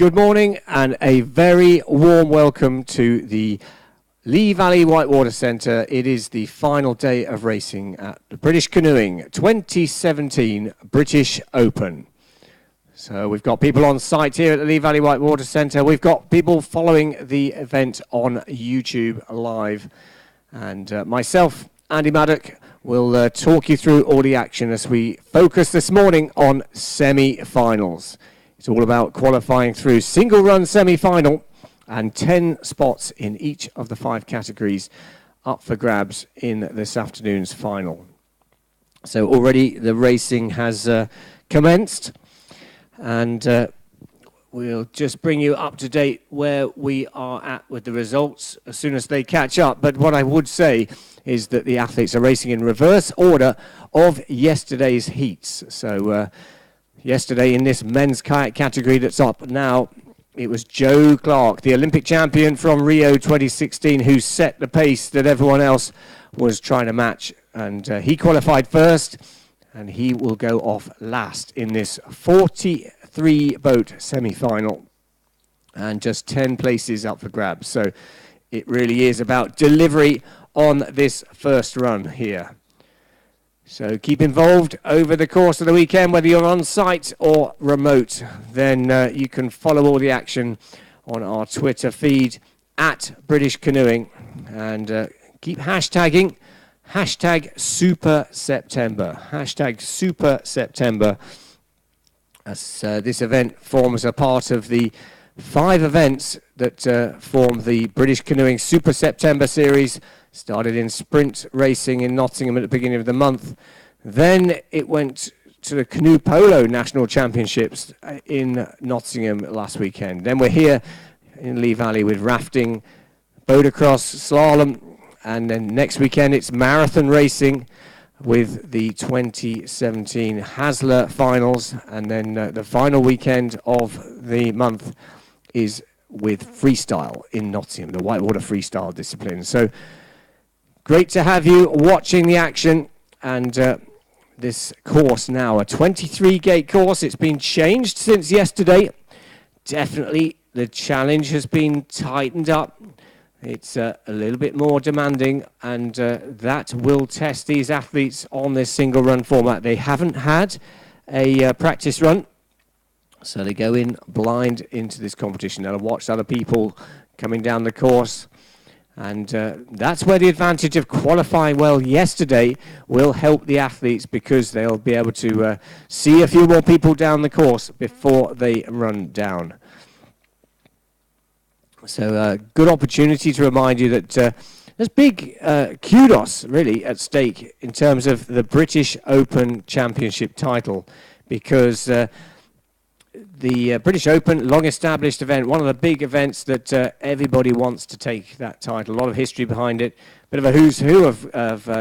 Good morning and a very warm welcome to the Lee Valley Whitewater Centre. It is the final day of racing at the British Canoeing 2017 British Open. So we've got people on site here at the Lee Valley Whitewater Centre. We've got people following the event on YouTube live. And myself, Andy Maddock, will talk you through all the action as we focus this morning on semi-finals. It's all about qualifying through single-run semi-final and 10 spots in each of the 5 categories up for grabs in this afternoon's final. So already the racing has commenced, and we'll just bring you up to date where we are at with the results as soon as they catch up. But what I would say is that the athletes are racing in reverse order of yesterday's heats. So yesterday in this men's kayak category that's up now, it was Joe Clark, the Olympic champion from Rio 2016, who set the pace that everyone else was trying to match. And he qualified first, and he will go off last in this 43-boat semi-final. And just 10 places up for grabs. So it really is about delivery on this first run here. So keep involved over the course of the weekend, whether you're on site or remote. Then you can follow all the action on our Twitter feed at British Canoeing. And keep hashtagging, hashtag Super September. Hashtag Super September. As this event forms a part of the 5 events that form the British Canoeing Super September series. Started in sprint racing in Nottingham at the beginning of the month. Then it went to the Canoe Polo National Championships in Nottingham last weekend. Then we're here in Lee Valley with rafting, motocross, slalom, and then next weekend it's marathon racing with the 2017 Hasler finals. And then the final weekend of the month is with freestyle in Nottingham, the whitewater freestyle discipline. So great to have you watching the action, and this course now, a 23-gate course. It's been changed since yesterday. Definitely the challenge has been tightened up. It's a little bit more demanding, and that will test these athletes on this single-run format. They haven't had a practice run, so they go in blind into this competition. They'll watch other people coming down the course. And that's where the advantage of qualifying well yesterday will help the athletes, because they'll be able to see a few more people down the course before they run down. So good opportunity to remind you that there's big kudos really at stake in terms of the British Open Championship title, because the British Open, long-established event, one of the big events that everybody wants to take that title. A lot of history behind it. Bit of a who's who of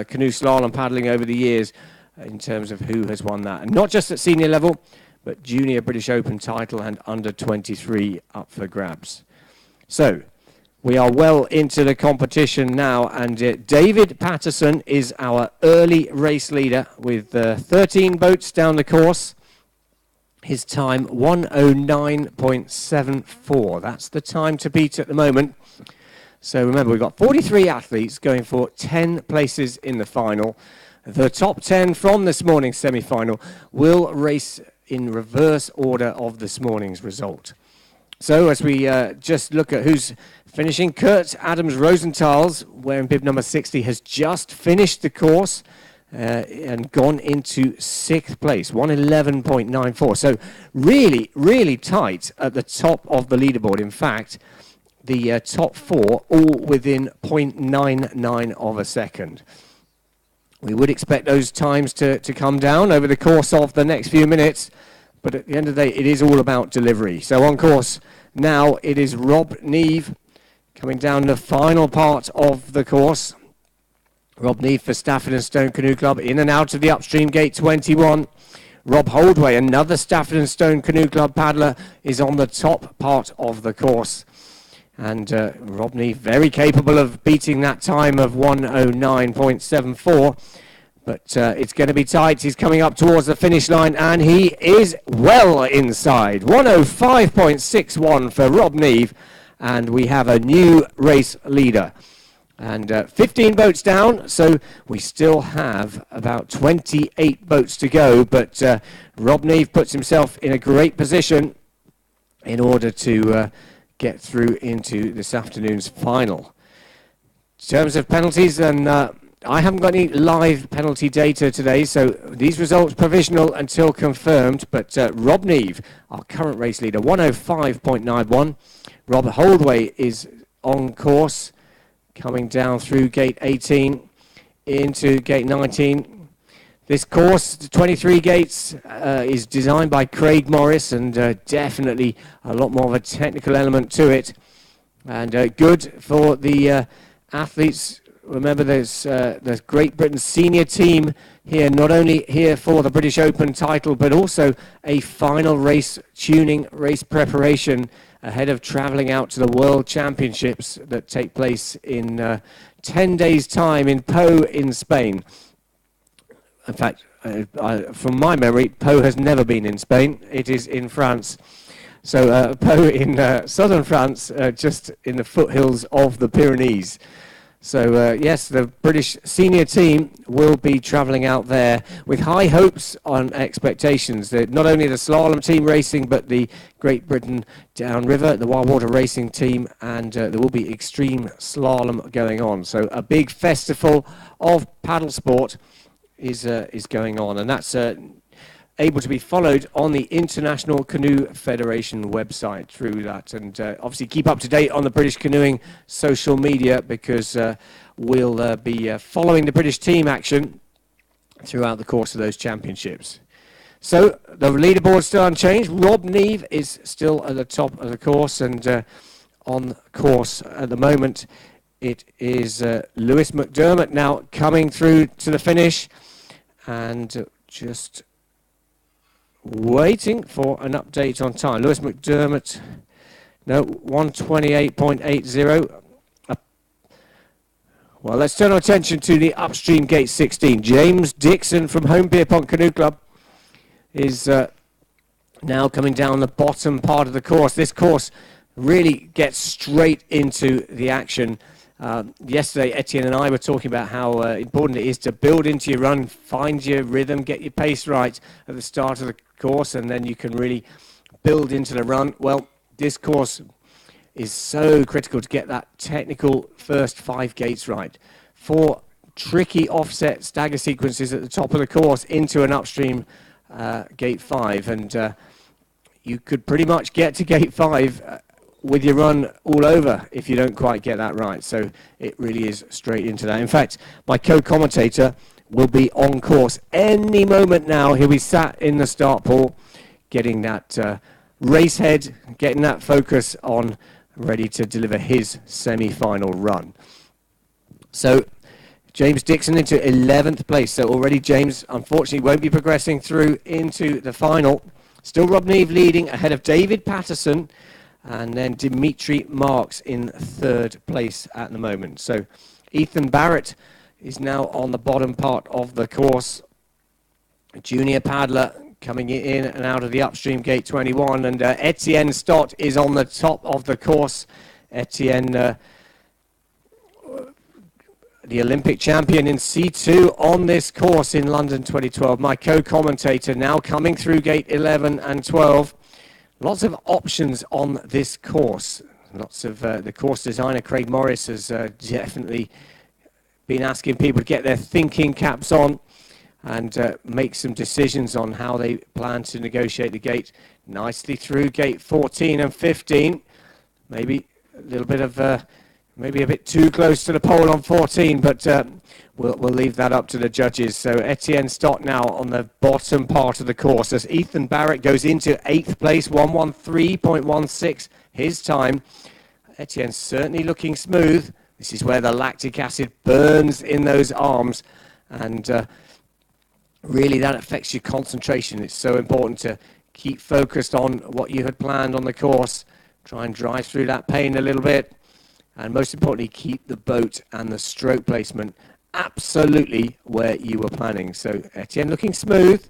canoe slalom paddling over the years in terms of who has won that. And not just at senior level, but junior British Open title and under 23 up for grabs. So we are well into the competition now, and David Patterson is our early race leader with 13 boats down the course. His time, 1:09.74. That's the time to beat at the moment. So remember, we've got 43 athletes going for 10 places in the final. The top 10 from this morning's semi-final will race in reverse order of this morning's result. So as we just look at who's finishing, Kurt Adams-Rosenthal's, wearing bib number 60, has just finished the course. And gone into 6th place, 1:11.94. So really, really tight at the top of the leaderboard. In fact, the top 4 all within 0.99 of a second. We would expect those times to come down over the course of the next few minutes, but at the end of the day, it is all about delivery. So on course now, it is Rob Neve coming down the final part of the course. Rob Neve for Stafford and Stone Canoe Club, in and out of the upstream gate 21. Rob Holdway, another Stafford and Stone Canoe Club paddler, is on the top part of the course. And Rob Neve very capable of beating that time of 1:09.74. But it's going to be tight. He's coming up towards the finish line, and he is well inside. 105.61 for Rob Neve, and we have a new race leader. And 15 boats down, so we still have about 28 boats to go. But Rob Neve puts himself in a great position in order to get through into this afternoon's final. In terms of penalties, and I haven't got any live penalty data today, so these results provisional until confirmed. But Rob Neve, our current race leader, 105.91. Rob Holdway is on course, coming down through gate 18 into gate 19. This course, 23 gates, is designed by Craig Morris, and definitely a lot more of a technical element to it. And good for the athletes. Remember, there's the Great Britain senior team here, not only here for the British Open title, but also a final race tuning, race preparation ahead of travelling out to the World Championships that take place in 10 days' time in Pau in Spain. In fact, from my memory, Pau has never been in Spain. It is in France. So Pau in southern France, just in the foothills of the Pyrenees. So yes, the British senior team will be travelling out there with high hopes on expectations. Not only the slalom team racing, but the Great Britain downriver, the wild water racing team, and there will be extreme slalom going on. So a big festival of paddle sport is going on, and that's able to be followed on the International Canoe Federation website through that. And obviously keep up to date on the British Canoeing social media, because we'll be following the British team action throughout the course of those championships. So the leaderboard's still unchanged. Rob Neve is still at the top of the course, and on course at the moment it is Lewis McDermott now coming through to the finish, and just waiting for an update on time. Lewis McDermott, no, 128.80. Well, let's turn our attention to the upstream gate 16. James Dixon from Home Pierpont Canoe Club is now coming down the bottom part of the course. This course really gets straight into the action. Yesterday, Etienne and I were talking about how important it is to build into your run, find your rhythm, get your pace right at the start of the course, and then you can really build into the run. Well, this course is so critical to get that technical first 5 gates right. 4 tricky offset stagger sequences at the top of the course into an upstream gate 5, and you could pretty much get to gate 5 with your run all over if you don't quite get that right. So it really is straight into that. In fact, my co-commentator will be on course any moment now. He'll be sat in the start pool, getting that race head, getting that focus on, ready to deliver his semi-final run. So James Dixon into 11th place. So already James, unfortunately, won't be progressing through into the final. Still Rob Neve leading ahead of David Patterson, and then Dimitri Marks in 3rd place at the moment. So Ethan Barrett is now on the bottom part of the course. A junior paddler coming in and out of the upstream gate 21. And Etienne Stott is on the top of the course. Etienne, the Olympic champion in C2 on this course in London 2012. My co-commentator now coming through gate 11 and 12. Lots of options on this course. Lots of the course designer, Craig Morris, has definitely been asking people to get their thinking caps on and make some decisions on how they plan to negotiate the gate. Nicely through gate 14 and 15. Maybe a little bit of, maybe a bit too close to the pole on 14, but we'll leave that up to the judges. So Etienne Stott now on the bottom part of the course as Ethan Barrett goes into 8th place, 113.16 his time. Etienne's certainly looking smooth. This is where the lactic acid burns in those arms, and really that affects your concentration. It's so important to keep focused on what you had planned on the course. Try and drive through that pain a little bit, and most importantly, keep the boat and the stroke placement absolutely where you were planning. So Etienne looking smooth,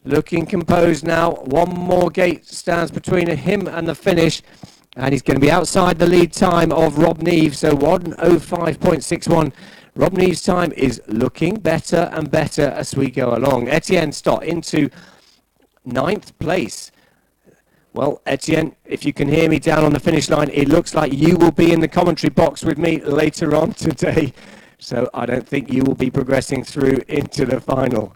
looking composed now. One more gate stands between him and the finish. And he's going to be outside the lead time of Rob Neve. So 1:05.61. Rob Neve's time is looking better and better as we go along. Etienne Stott into 9th place. Well, Etienne, if you can hear me down on the finish line, it looks like you will be in the commentary box with me later on today. So I don't think you will be progressing through into the final.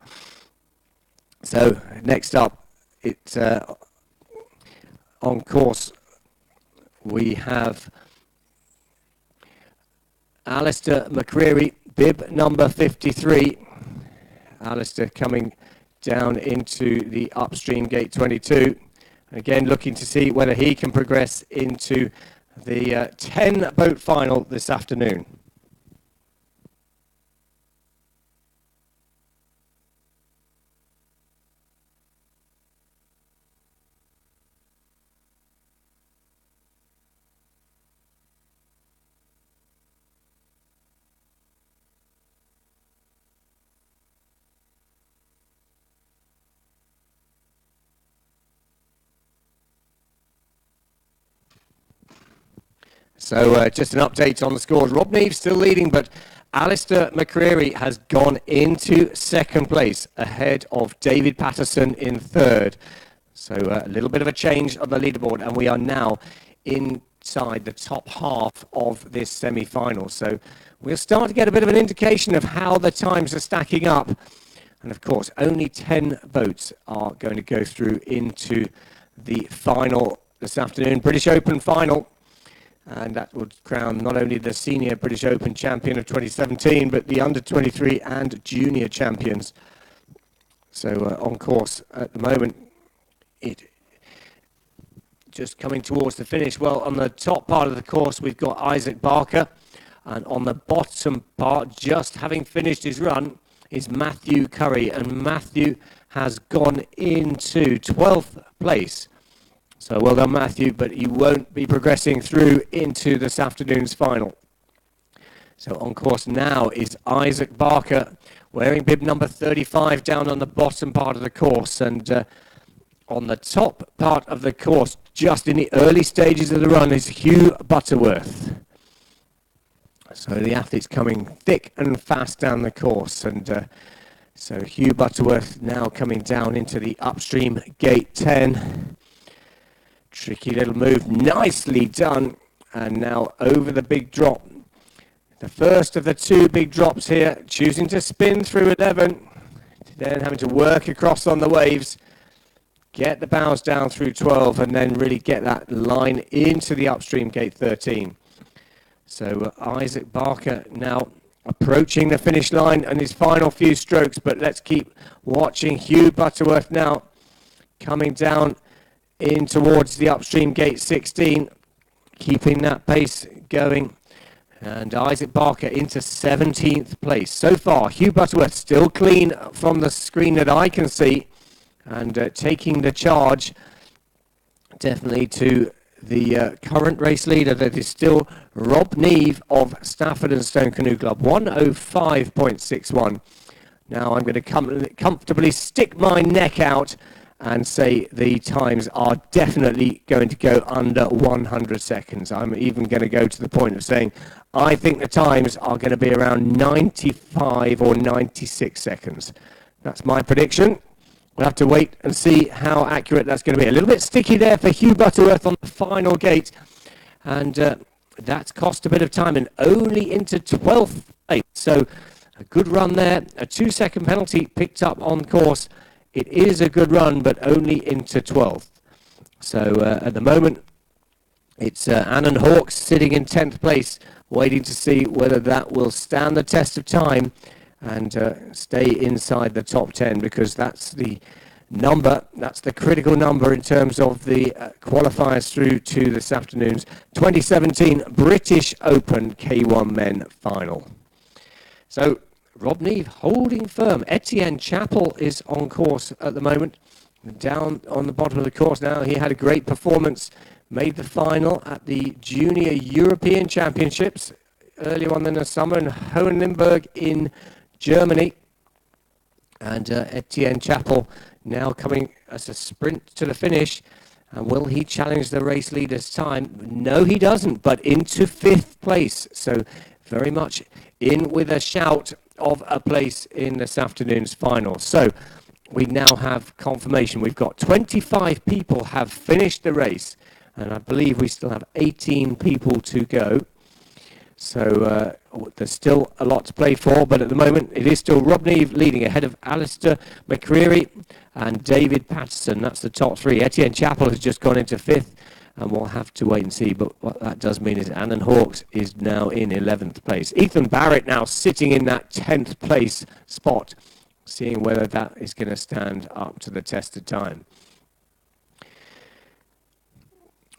So next up, it's on course. We have Alistair Mccreary, bib number 53. Alistair coming down into the upstream gate 22. Again, looking to see whether he can progress into the 10 boat final this afternoon. So just an update on the scores. Rob Neve still leading, but Alistair Mccreary has gone into 2nd place ahead of David Patterson in 3rd. So a little bit of a change on the leaderboard, and we are now inside the top half of this semi-final. So we'll start to get a bit of an indication of how the times are stacking up. And of course, only 10 votes are going to go through into the final this afternoon, British Open final. And that would crown not only the senior British Open champion of 2017, but the under-23 and junior champions. So on course at the moment, it just coming towards the finish. Well, on the top part of the course, we've got Isaac Barker. And on the bottom part, just having finished his run, is Matthew Curry. And Matthew has gone into 12th place. So well done, Matthew, but he won't be progressing through into this afternoon's final. So on course now is Isaac Barker, wearing bib number 35 down on the bottom part of the course. And on the top part of the course, just in the early stages of the run, is Hugh Butterworth. So the athlete's coming thick and fast down the course. And so Hugh Butterworth now coming down into the upstream gate 10. Tricky little move, nicely done. And now over the big drop. The first of the 2 big drops here, choosing to spin through 11, then having to work across on the waves, get the bows down through 12, and then really get that line into the upstream gate 13. So Isaac Barker now approaching the finish line and his final few strokes, but let's keep watching Hugh Butterworth now coming down in towards the upstream gate 16, keeping that pace going. And Isaac Barker into 17th place. So far, Hugh Butterworth still clean from the screen that I can see, and taking the charge definitely to the current race leader, that is still Rob Neve of Stafford and Stone Canoe Club, 1:05.61. Now I'm going to comfortably stick my neck out and say the times are definitely going to go under 100 seconds. I'm even going to go to the point of saying I think the times are going to be around 95 or 96 seconds. That's my prediction. We'll have to wait and see how accurate that's going to be. A little bit sticky there for Hugh Butterworth on the final gate, and that's cost a bit of time, and only into 12th place. So a good run there. A 2-second penalty picked up on course. It is a good run, but only into 12th. So at the moment, it's Annan Hawkes sitting in 10th place, waiting to see whether that will stand the test of time and stay inside the top 10, because that's the number, that's the critical number in terms of the qualifiers through to this afternoon's 2017 British Open K1 Men final. So Rob Neve holding firm. Etienne Chappell is on course at the moment, down on the bottom of the course now. He had a great performance, made the final at the Junior European Championships earlier on in the summer in Hohenlimburg in Germany. And Etienne Chapel now coming as a sprint to the finish. And will he challenge the race leader's time? No, he doesn't, but into 5th place. So very much in with a shout of a place in this afternoon's final. So we now have confirmation. We've got 25 people have finished the race, and I believe we still have 18 people to go. So there's still a lot to play for, but at the moment it is still Rob Neve leading ahead of Alistair Mccreary and David Patterson. That's the top 3. Etienne Chapel has just gone into 5th, and we'll have to wait and see. But what that does mean is Annan Hawkes is now in 11th place. Ethan Barrett now sitting in that 10th place spot, seeing whether that is going to stand up to the test of time.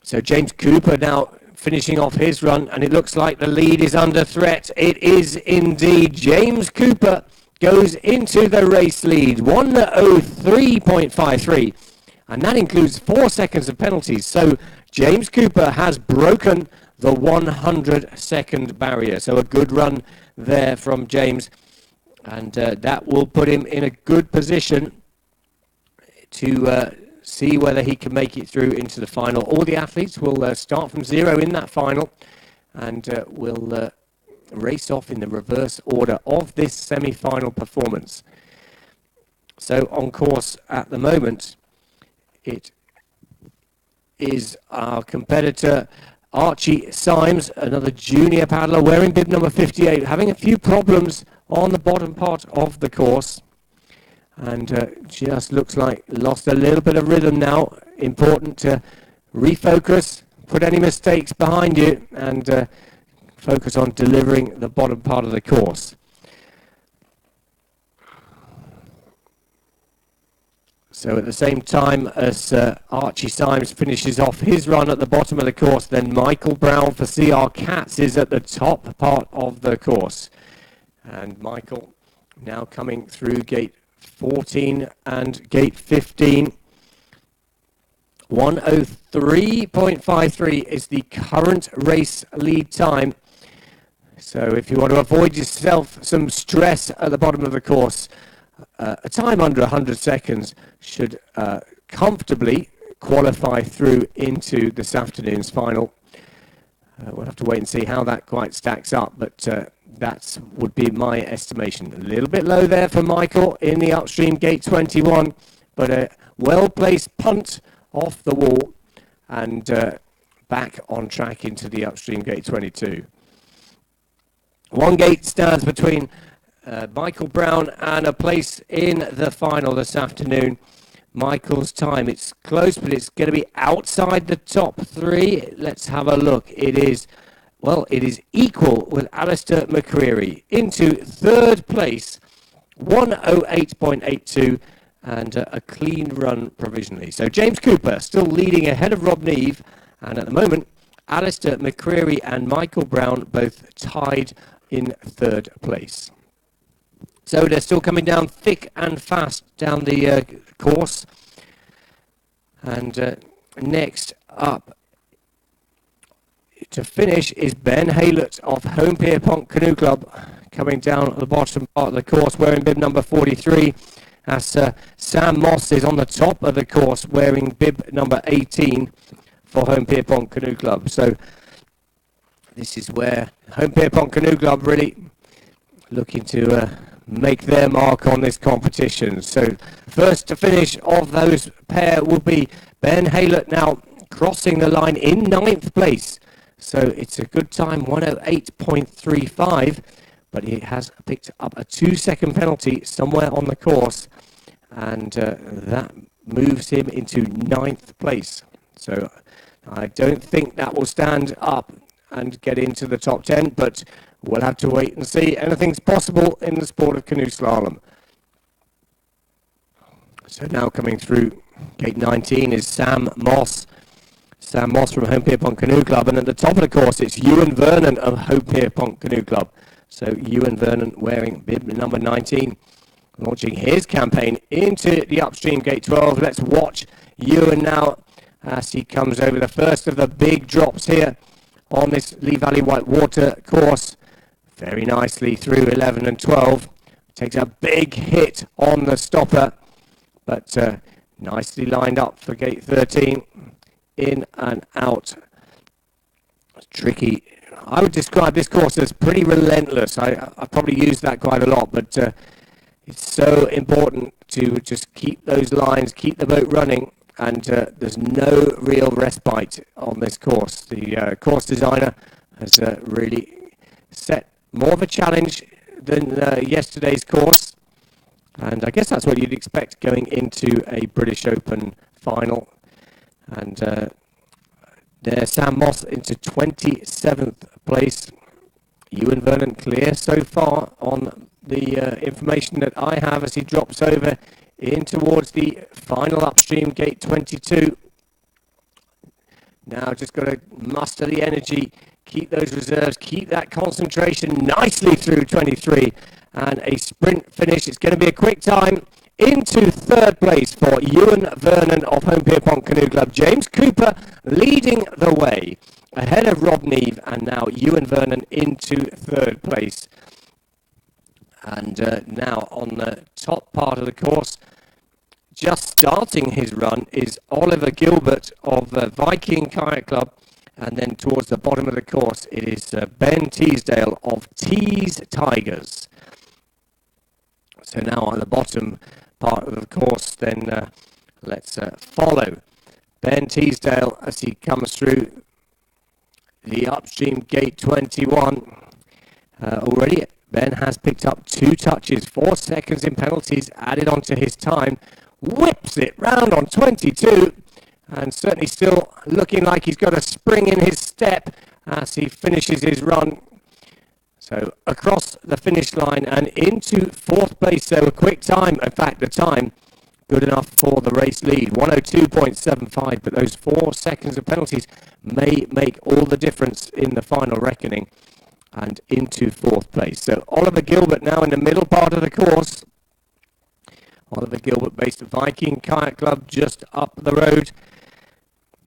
So James Cooper now finishing off his run, and it looks like the lead is under threat. It is indeed. James Cooper goes into the race lead, 1:03.53, and that includes 4 seconds of penalties. So James Cooper has broken the 100-second barrier. So a good run there from James, and that will put him in a good position to see whether he can make it through into the final. All the athletes will start from 0 in that final, and will race off in the reverse order of this semi-final performance. So on course at the moment, it is our competitor Archie Symes, another junior paddler wearing bib number 58, having a few problems on the bottom part of the course. And just looks like lost a little bit of rhythm now. Important to refocus, put any mistakes behind you, and focus on delivering the bottom part of the course. So at the same time as Archie Symes finishes off his run at the bottom of the course, then Michael Brown for CR Cats is at the top part of the course. And Michael now coming through gate 14 and gate 15. 1:03.53 is the current race lead time. So if you want to avoid yourself some stress at the bottom of the course, a time under 100 seconds should comfortably qualify through into this afternoon's final. We'll have to wait and see how that quite stacks up, but that would be my estimation. A little bit low there for Michael in the upstream gate 21, but a well-placed punt off the wall and back on track into the upstream gate 22. One gate stands between Michael Brown and a place in the final this afternoon. Michael's time, it's close, but it's going to be outside the top 3. Let's have a look. It is equal with Alistair Mccreary into 3rd place, 1:08.82, and a clean run provisionally. So James Cooper still leading ahead of Rob Neve, and at the moment, Alistair Mccreary and Michael Brown both tied in 3rd place. So they're still coming down thick and fast down the course. And next up to finish is Ben Haylett of Home Pierpont Canoe Club, coming down at the bottom part of the course wearing bib number 43. As Sam Moss is on the top of the course wearing bib number 18 for Home Pierpont Canoe Club. So this is where Home Pierpont Canoe Club really looking to make their mark on this competition. So first to finish of those pair will be Ben Haylett now crossing the line in 9th place. So it's a good time, 1:08.35, but he has picked up a 2-second penalty somewhere on the course, and that moves him into 9th place. So I don't think that will stand up and get into the top 10, but we'll have to wait and see. Anything's possible in the sport of canoe slalom. So now coming through gate 19 is Sam Moss. Sam Moss from Home Pierpont Canoe Club, and at the top of the course it's Ewan Vernon of Home Pierpont Canoe Club. So Ewan Vernon wearing bib number 19, launching his campaign into the upstream gate 12. Let's watch Ewan now as he comes over the first of the big drops here on this Lee Valley Whitewater course. very nicely through 11 and 12. Takes a big hit on the stopper, but nicely lined up for gate 13. In and out. Tricky. I would describe this course as pretty relentless. I probably use that quite a lot, but it's so important to just keep those lines, keep the boat running, and there's no real respite on this course. The course designer has really set more of a challenge than yesterday's course, and I guess that's what you'd expect going into a British Open final. And there's Sam Moss into 27th place. Ewan Vernon clear so far on the information that I have as he drops over in towards the final upstream, gate 22. Now just got to muster the energy, keep those reserves, keep that concentration nicely through 23, and a sprint finish. It's going to be a quick time. Into third place for Ewan Vernon of Home Pierpont Canoe Club. James Cooper leading the way ahead of Rob Neve, and now Ewan Vernon into third place. And now on the top part of the course, just starting his run, is Oliver Gilbert of Viking Kayak Club. And then towards the bottom of the course, it is Ben Teasdale of Tees Tigers. So now on the bottom part of the course, then let's follow Ben Teasdale as he comes through the upstream gate 21. Already Ben has picked up 2 touches, 4 seconds in penalties added onto his time, whips it round on 22, and certainly still looking like he's got a spring in his step as he finishes his run. So across the finish line and into fourth place, so a quick time. In fact, the time good enough for the race lead, 102.75, but those 4 seconds of penalties may make all the difference in the final reckoning, and into fourth place. So Oliver Gilbert now in the middle part of the course. Oliver Gilbert based at Viking Kayak Club just up the road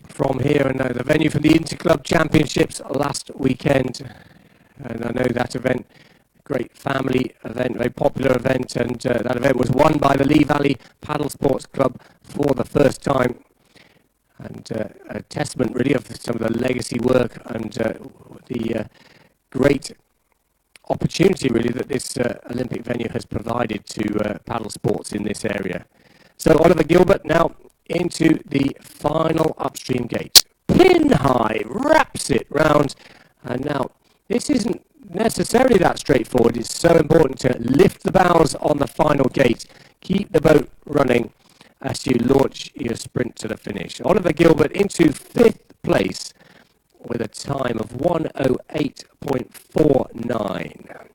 from here, and the venue for the Interclub Championships last weekend. And I know that event, great family event, very popular event, and that event was won by the Lee Valley Paddle Sports Club for the first time. And a testament really of some of the legacy work and the great opportunity really that this Olympic venue has provided to paddle sports in this area. So Oliver Gilbert now into the final upstream gate. Pin high, wraps it round, and now this isn't necessarily that straightforward. It's so important to lift the bows on the final gate, keep the boat running as you launch your sprint to the finish. Oliver Gilbert into 5th place with a time of 108.49.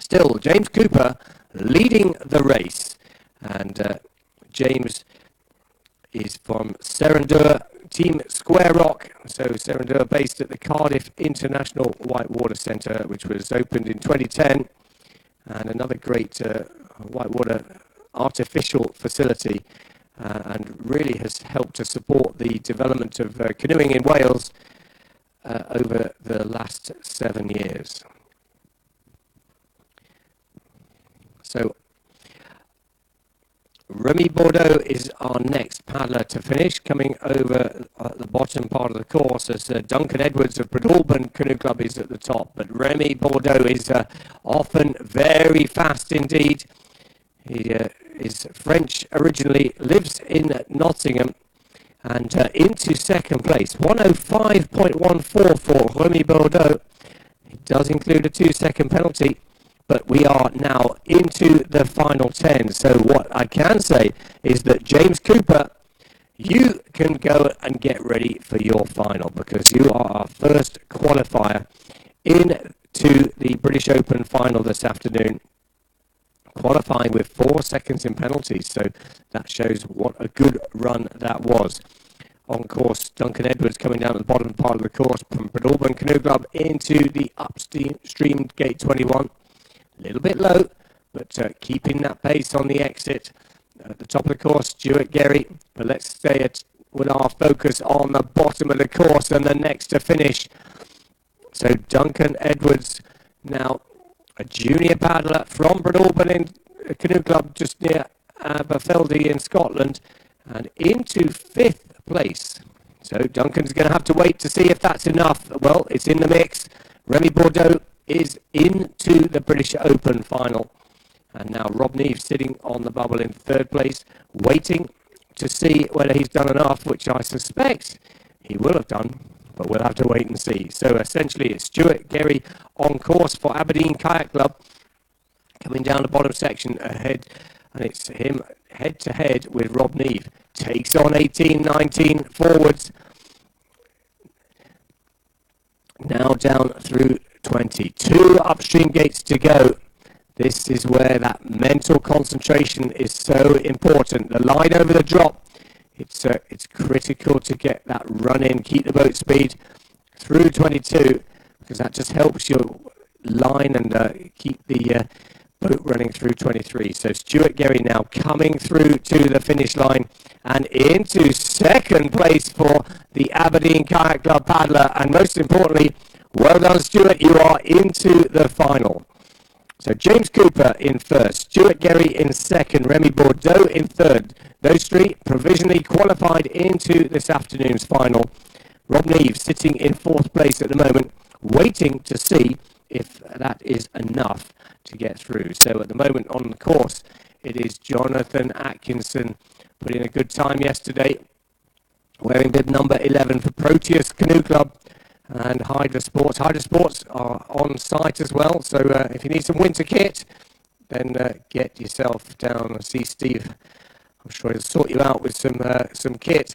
Still, James Cooper leading the race, and James is from Serendure Team Square Rock, so Serendure based at the Cardiff International Whitewater Centre, which was opened in 2010, and another great whitewater artificial facility, and really has helped to support the development of canoeing in Wales over the last 7 years. So Remy Bordeaux is our next paddler to finish, coming over at the bottom part of the course as Duncan Edwards of Breadalbane Canoe Club is at the top. But Remy Bordeaux is often very fast indeed. He is French originally, lives in Nottingham, and into second place, 105.14 for Remy Bordeaux. It does include a 2-second penalty. But we are now into the final 10. So what I can say is that James Cooper, you can go and get ready for your final, because you are our first qualifier into the British Open final this afternoon, qualifying with 4 seconds in penalties. So that shows what a good run that was. On course, Duncan Edwards coming down at the bottom part of the course from Breadalbane Canoe Club into the upstream gate 21. A little bit low, but keeping that pace on the exit. At the top of the course, Stuart Gerry. But let's stay with our focus on the bottom of the course and the next to finish. So Duncan Edwards Now, a junior paddler from Brenorban Canoe Club just near Aberfeldy in Scotland, and into 5th place. So Duncan's going to have to wait to see if that's enough. Well, it's in the mix. Remy Bordeaux is into the British Open final. And now Rob Neve sitting on the bubble in 3rd place, waiting to see whether he's done enough, which I suspect he will have done, but we'll have to wait and see. So essentially it's Stuart Gerry on course for Aberdeen Kayak Club, coming down the bottom section ahead, and it's him head to head with Rob Neve. Takes on 18, 19 forwards. Now down through 20. 2 upstream gates to go. This is where that mental concentration is so important. The line over the drop, it's critical to get that run in, keep the boat speed through 22, because that just helps your line and keep the boat running through 23. So Stuart Gerry now coming through to the finish line and into 2nd place for the Aberdeen Kayak Club paddler. And most importantly, well done, Stuart, you are into the final. So James Cooper in 1st, Stuart Gerry in 2nd, Remy Bordeaux in 3rd. Those 3 provisionally qualified into this afternoon's final. Rob Neve sitting in 4th place at the moment, waiting to see if that is enough to get through. So at the moment on the course, it is Jonathan Atkinson, put in a good time yesterday, wearing bib number 11 for Proteus Canoe Club and Hydra Sports. Hydra Sports are on site as well, so if you need some winter kit, then get yourself down and see Steve. I'm sure he'll sort you out with some kit.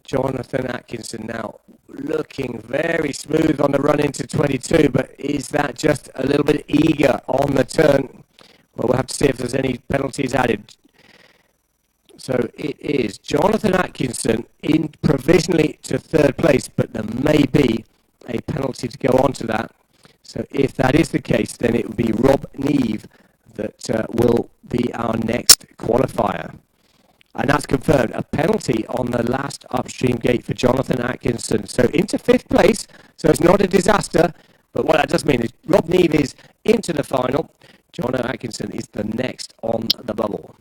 Jonathan Atkinson now looking very smooth on the run into 22, but is that just a little bit eager on the turn? Well, we'll have to see if there's any penalties added. So it is Jonathan Atkinson in provisionally to 3rd place, but there may be a penalty to go on to that. So if that is the case, then it will be Rob Neve that will be our next qualifier. And that's confirmed, a penalty on the last upstream gate for Jonathan Atkinson. So into 5th place, so it's not a disaster, but what that does mean is Rob Neve is into the final. Jonathan Atkinson is the next on the bubble.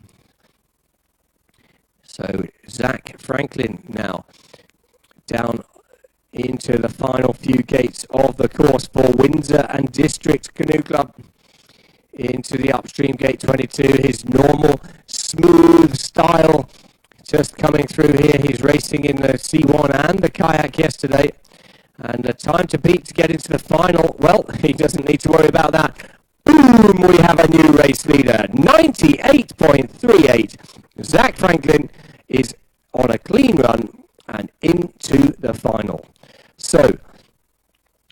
So Zach Franklin now down into the final few gates of the course for Windsor and District Canoe Club. Into the upstream gate 22, his normal smooth style just coming through here. He's racing in the C1 and the kayak yesterday, and the time to beat to get into the final, well, he doesn't need to worry about that. Boom, we have a new race leader, 98.38. Zach Franklin is on a clean run and into the final. So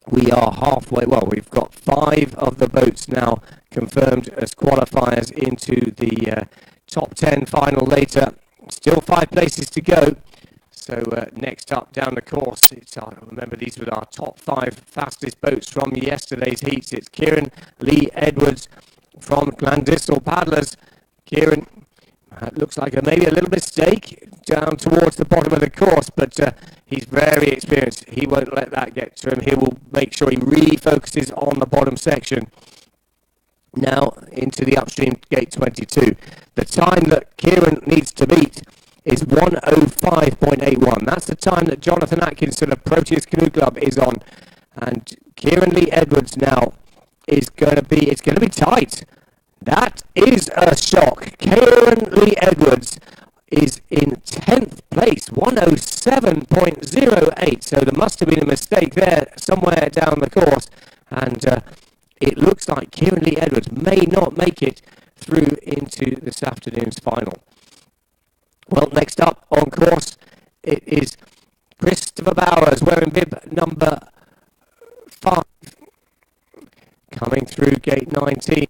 we are halfway, well, we've got 5 of the boats now confirmed as qualifiers into the top 10 final later. Still 5 places to go. So next up down the course, it's remember these were our top 5 fastest boats from yesterday's heats. It's Kieran Lee Edwards from Glandistle Paddlers. Kieran looks like maybe a little mistake down towards the bottom of the course, but he's very experienced. He won't let that get to him. He will make sure he really focuses on the bottom section. Now into the upstream gate 22. The time that Kieran needs to beat is 1:05.81. That's the time that Jonathan Atkinson of Proteus Canoe Club is on, and Kieran Lee Edwards now is going to be. It's going to be tight. That is a shock. Kieran Lee Edwards is in 10th place, 1:07.08. So there must have been a mistake there somewhere down the course, and it looks like Kieran Lee Edwards may not make it through into this afternoon's final. Well, next up on course, it is Christopher Bowers wearing bib number 5, coming through gate 19,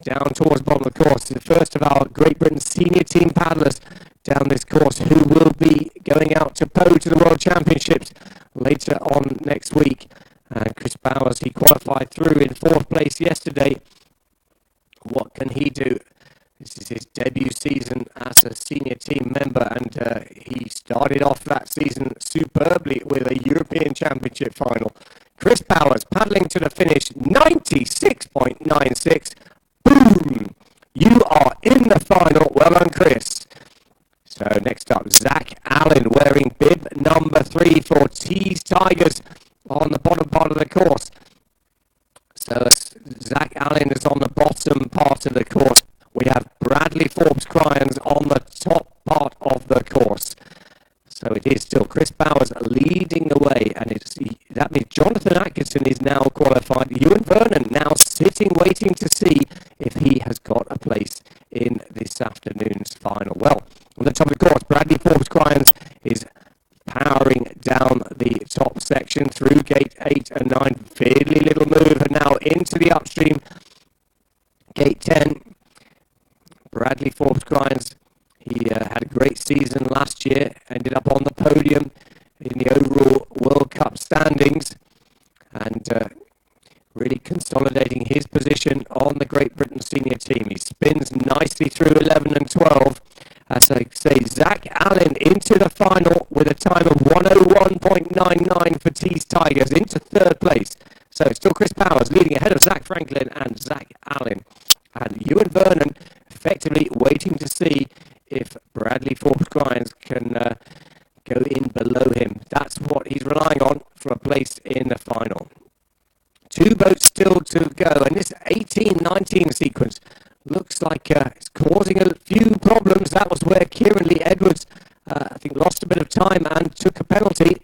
down towards the bottom of the course. The first of our Great Britain senior team paddlers down this course, who will be going out to Poe to the World Championships later on next week. Chris Bowers, he qualified through in 4th place yesterday. What can he do? This is his debut season as a senior team member, and he started off that season superbly with a European Championship final. Chris Powers paddling to the finish, 96.96. Boom! You are in the final. Well done, Chris. So next up, Zach Allen wearing bib number 3 for Tees Tigers on the bottom part of the course. So Zach Allen is on the bottom part of the course. We have Bradley Forbes Cryans on the top part of the course. So it is still Chris Bowers leading the way, and that means Jonathan Atkinson is now qualified. Ewan Vernon now sitting, waiting to see if he has got a place in this afternoon's final. Well, on the top of the course, Bradley Forbes Cryans is powering down the top section through gate 8 and 9. Fiddly little move, and now into the upstream. Gate 10, Bradley Forbes Cryans. He had a great season last year, ended up on the podium in the overall World Cup standings, and really consolidating his position on the Great Britain senior team. He spins nicely through 11 and 12. As I say, Zach Allen into the final with a time of 101.99 for Tees Tigers, into third place. So still Chris Powers leading ahead of Zach Franklin and Zach Allen. And Ewan Vernon effectively waiting to see if Bradley Forbes Cryans can go in below him. That's what he's relying on for a place in the final. 2 boats still to go, and this 18-19 sequence looks like it's causing a few problems. That was where Kieran Lee Edwards, I think, lost a bit of time and took a penalty.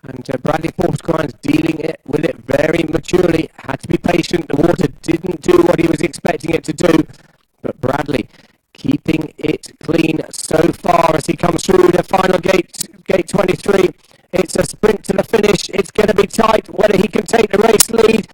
And Bradley Forbes Cryans dealing with it very maturely. Had to be patient. The water didn't do what he was expecting it to do. But Bradley keeping it clean so far as he comes through the final gate 23. It's a sprint to the finish. It's going to be tight whether he can take the race lead.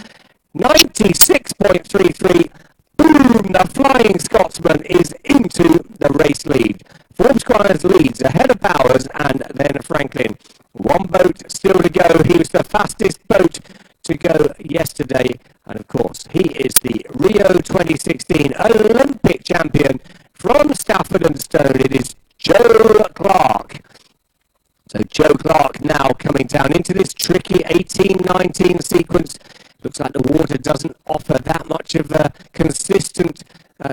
96.33. Boom! The Flying Scotsman is into the race lead. Forbes Cryans leads ahead of Bowers and then Franklin. 1 boat still to go. He was the fastest boat to go yesterday. And of course, he is the Rio 2016 Olympic champion from Stafford-on-Stone. It is Joe Clark. So Joe Clark now coming down into this tricky 18-19 sequence. Looks like the water doesn't offer that much of a consistent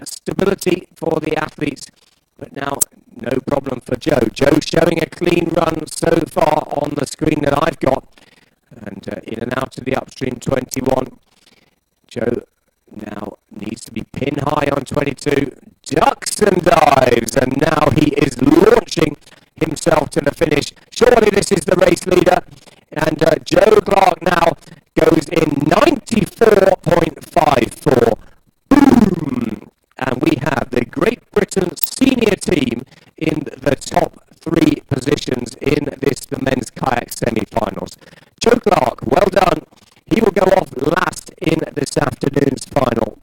stability for the athletes. But now, no problem for Joe. Joe showing a clean run so far on the screen that I've got. And in and out of the upstream 21. Joe now needs to be pin high on 22. Ducks and dives. And now he is launching himself to the finish. Surely this is the race leader. And Joe Clark now goes in 94.54. Boom! And we have the Great Britain senior team in the top 3 positions in the men's kayak semi-finals. Joe Clark, well done. He will go off last in this afternoon's final.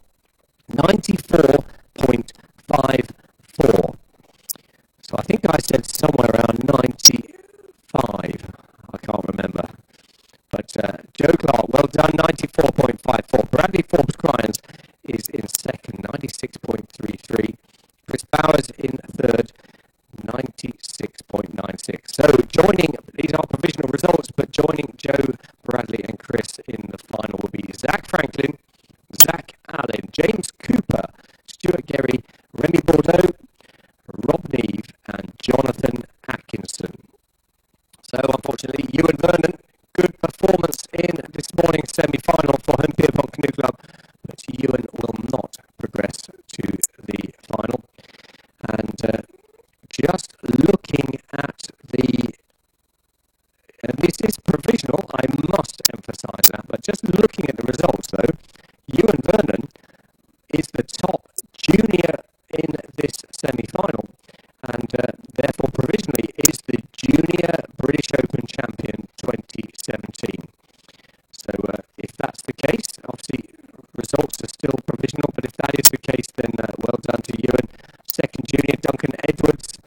94.54. So I think I said somewhere around 95. I can't remember. But Joe Clark, well done, 94.54. Bradley Forbes Cryans is in second, 96.33. Chris Bowers in third, 96.96. So joining, these are provisional results, but joining Joe, Bradley and Chris in the final will be Zach Franklin, Zach Allen, James Cooper, Stuart Gerry, Remy Bordeaux, Rob Neve and Jonathan Atkinson. So unfortunately, Ewan Vernon, good performance in this morning's semi-final for Home Pierpont Canoe Club, but Ewan will not progress to the final. And just looking at and this is provisional, I must emphasise that, but just looking at the results though, Ewan Vernon is the top junior in this semi-final, and therefore provisionally is the Junior British Open Champion 2017. So if that's the case, obviously results are still provisional, but if that is the case, then well done to Ewan. Second junior, Duncan Edwards,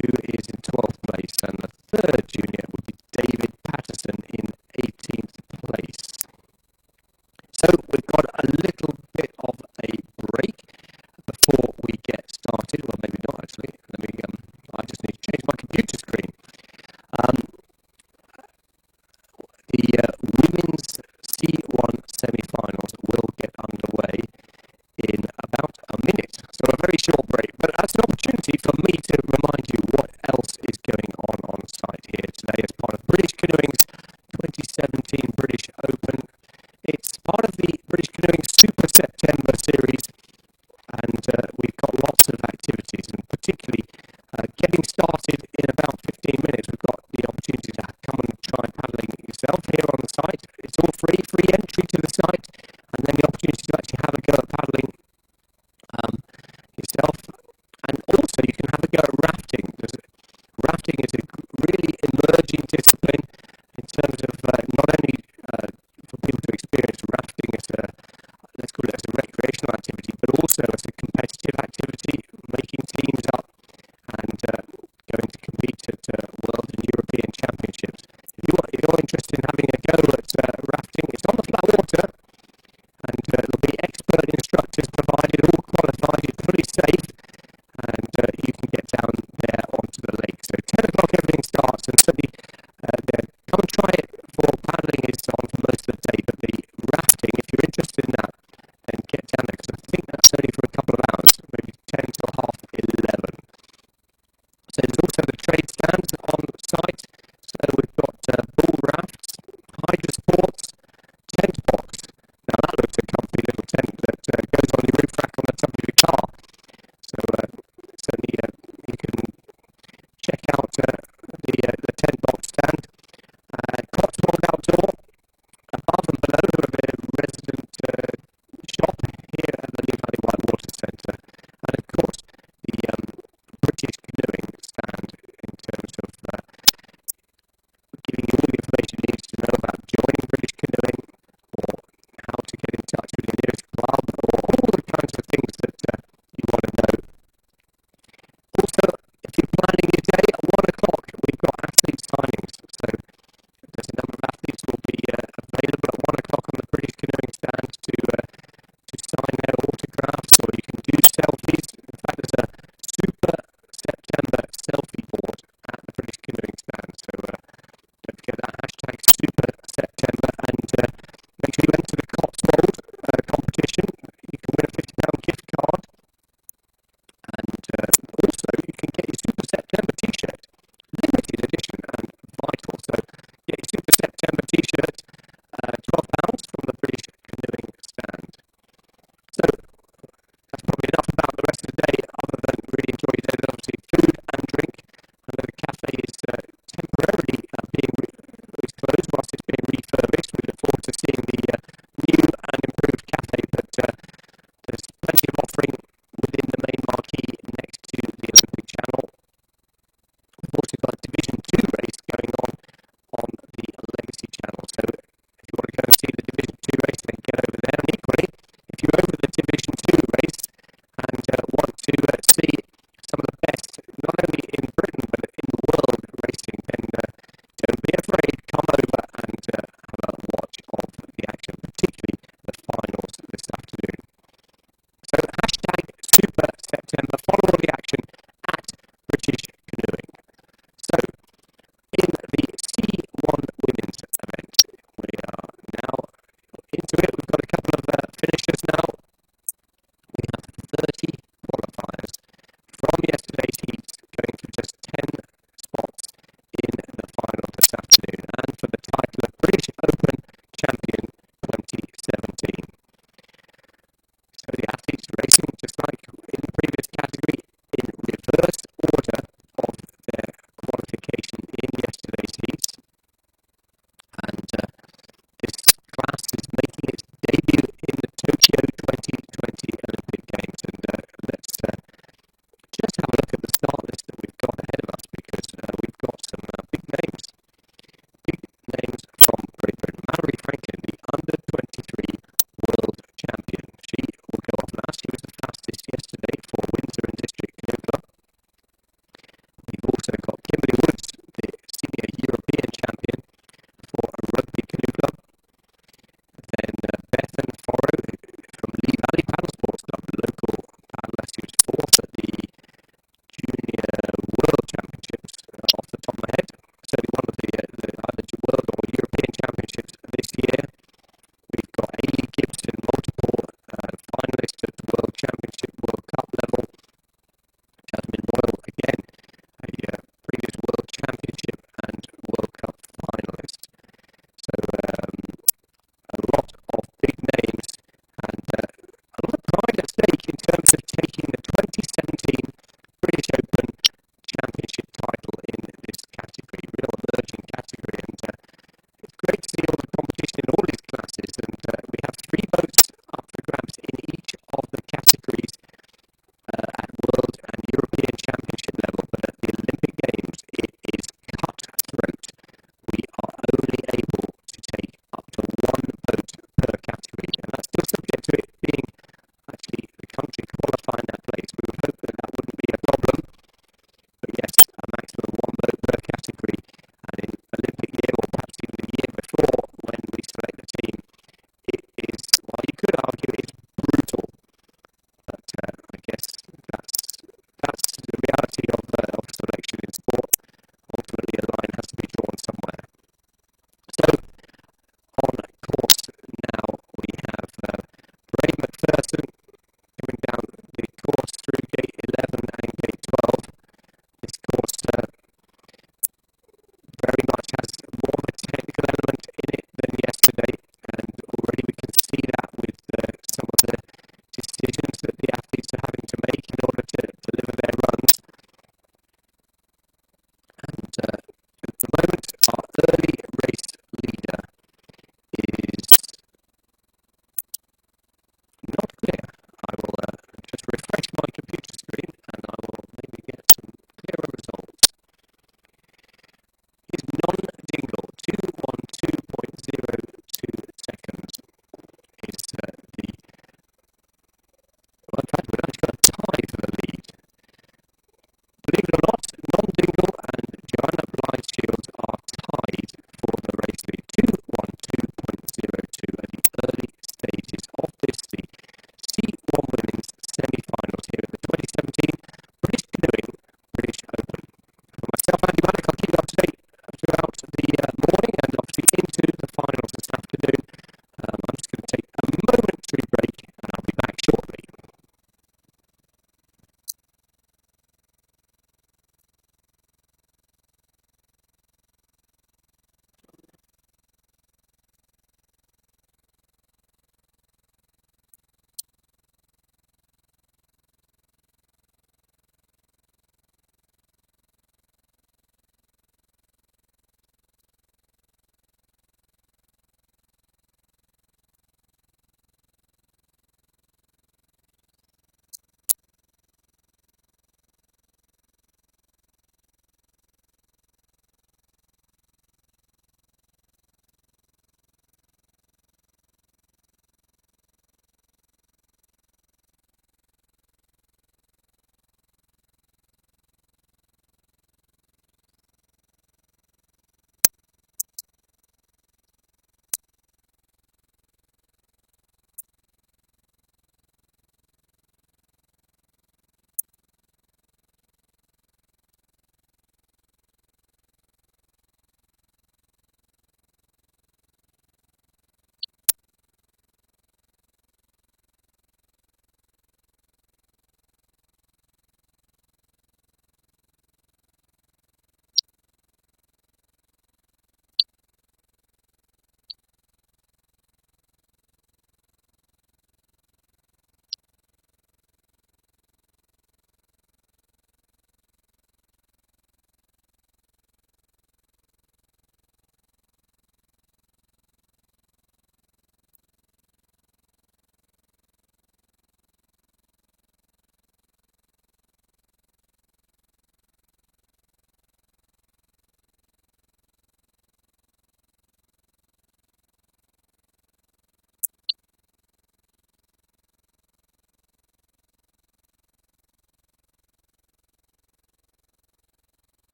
who is in 12th place, and the third junior would be David Patterson in 18th place. So we've got a little bit of a break before we get started. Well, maybe not actually. I just need to change my computer screen. The women's 2017 British Open. It's part of the British Canoeing Super September series, and we've got lots of activities, and particularly getting started in about 15 minutes. We've got the opportunity to come and try paddling yourself here on the site. It's all free entry to the site, and then the opportunity to actually have a go at paddling yourself. And also you can have a go at rafting. Rafting is a really emerging discipline in terms of not only for people to experience rafting as a, let's call it as a recreational activity, but also as a competitive activity, making teams up and going to compete at World and European Championships. If you're interested in having a go at rafting, it's on the flat water.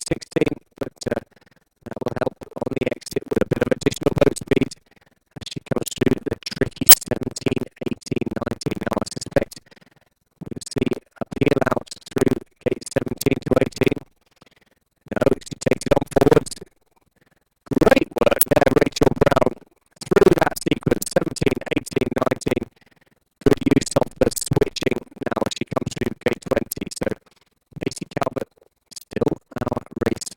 16, but that will help on the exit with a bit of additional boat speed as she comes through the tricky 17, 18, 19. Now I suspect we'll see a peel out through gate 17 to 18. No, she takes it on forwards. Great work there, Rachel Brown, through that sequence, 17, 18, 19. Good use of the switching now as she comes through gate 20. So Macy Calvert still our race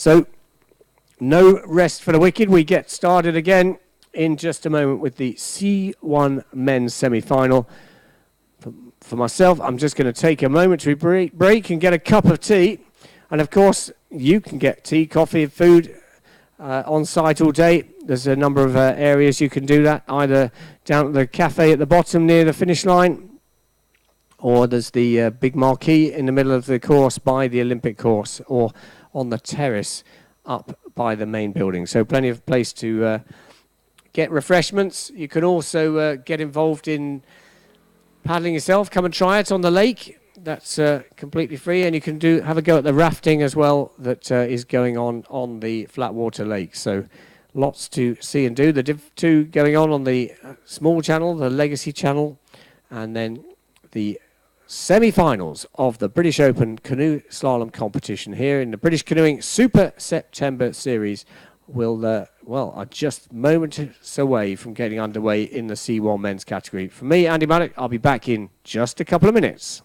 So, no rest for the wicked. We get started again in just a moment with the C1 men's semi-final. For myself, I'm just going to take a momentary break and get a cup of tea. And of course, you can get tea, coffee, food on site all day. There's a number of areas you can do that, either down at the cafe at the bottom near the finish line, or there's the big marquee in the middle of the course by the Olympic course, or on the terrace up by the main building. So plenty of place to get refreshments. You can also get involved in paddling yourself. Come and try it on the lake. That's completely free, and you can have a go at the rafting as well that is going on the Flatwater Lake. So lots to see and do. The Div 2 going on the small channel, the Legacy channel, and then the semi-finals of the British Open Canoe Slalom competition here in the British Canoeing Super September Series are just moments away from getting underway in the C1 men's category. For me, Andy Maddock, I'll be back in just a couple of minutes.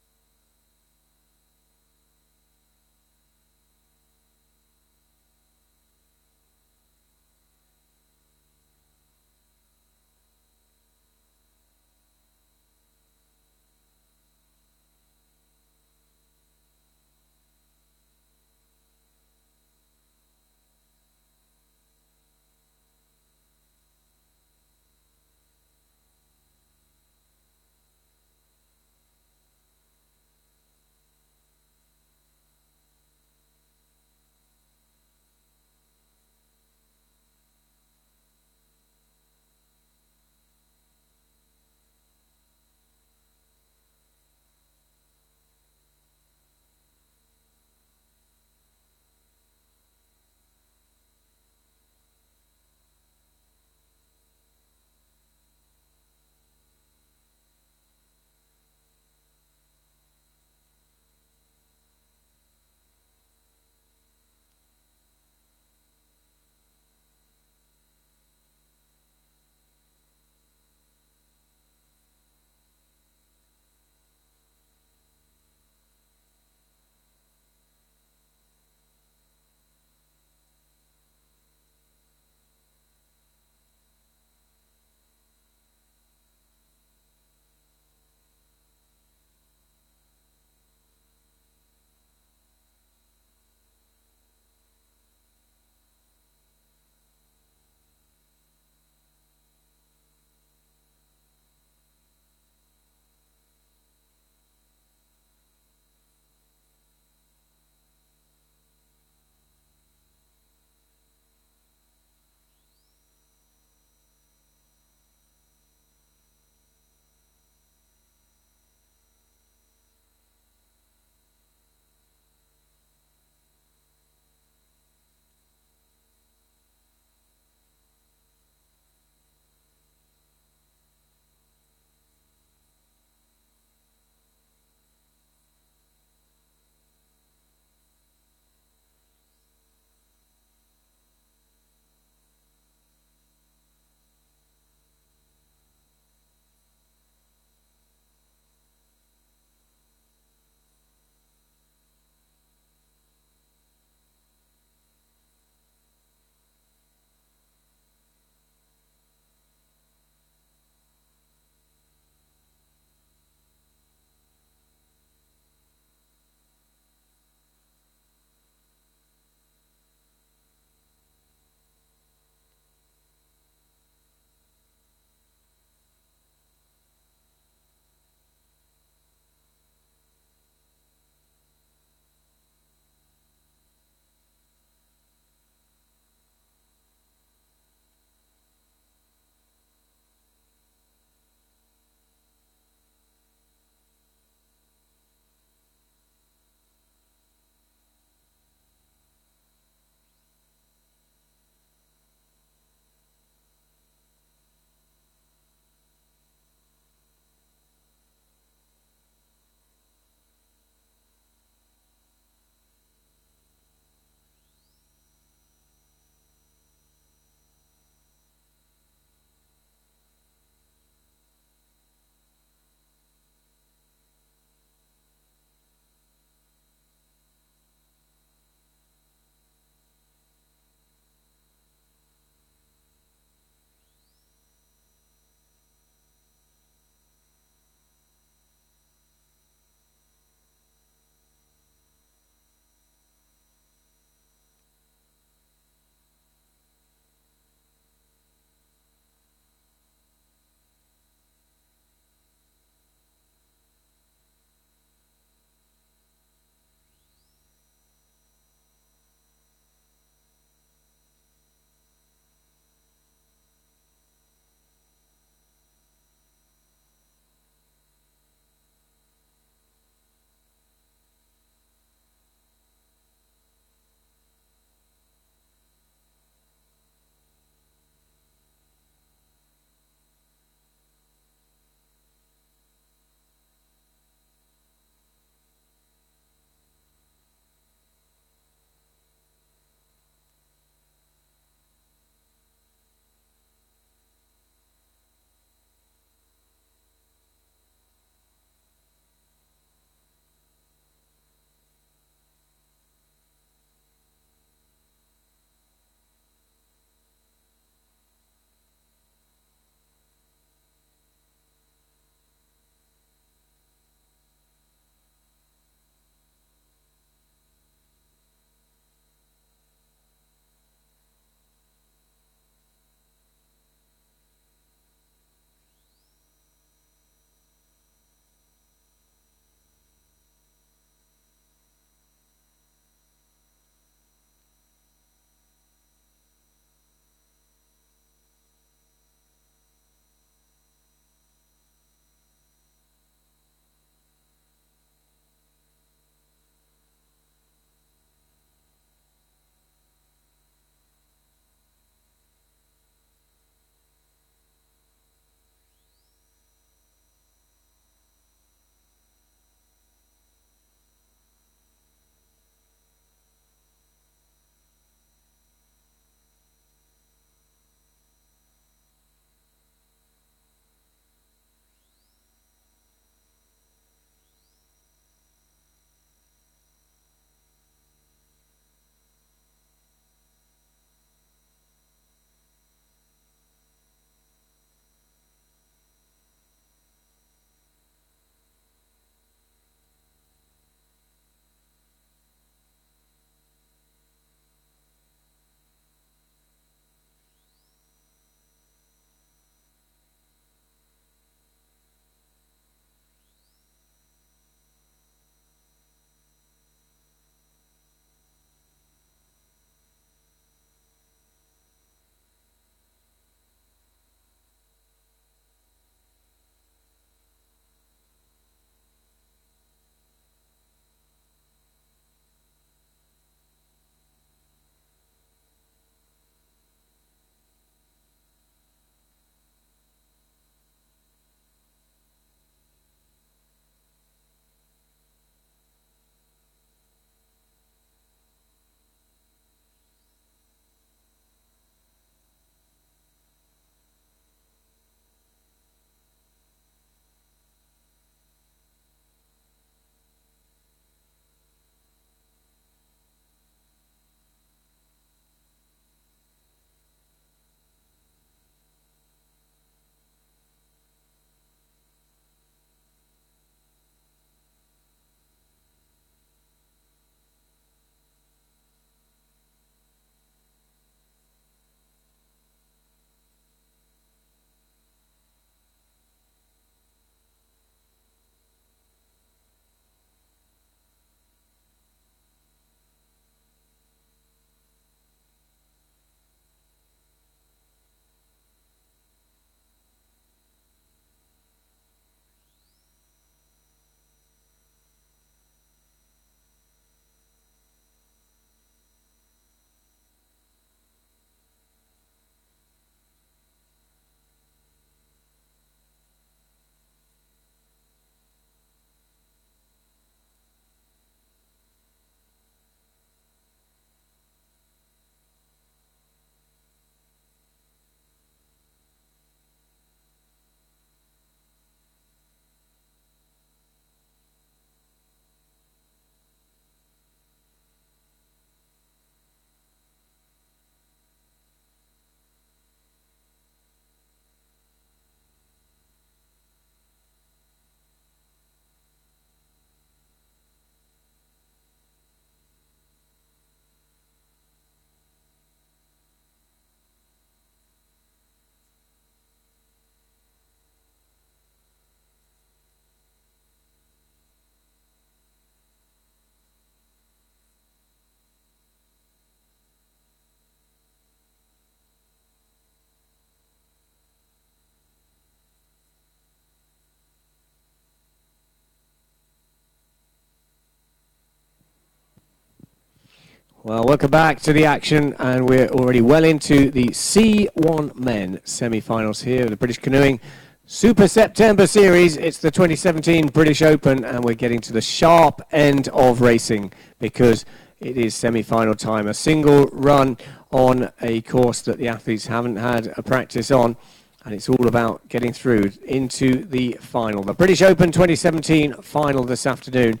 Well, welcome back to the action, and we're already well into the C1 Men semi-finals here at the British Canoeing Super September Series. It's the 2017 British Open, and we're getting to the sharp end of racing because it is semi-final time. A single run on a course that the athletes haven't had a practice on, and it's all about getting through into the final. The British Open 2017 final this afternoon,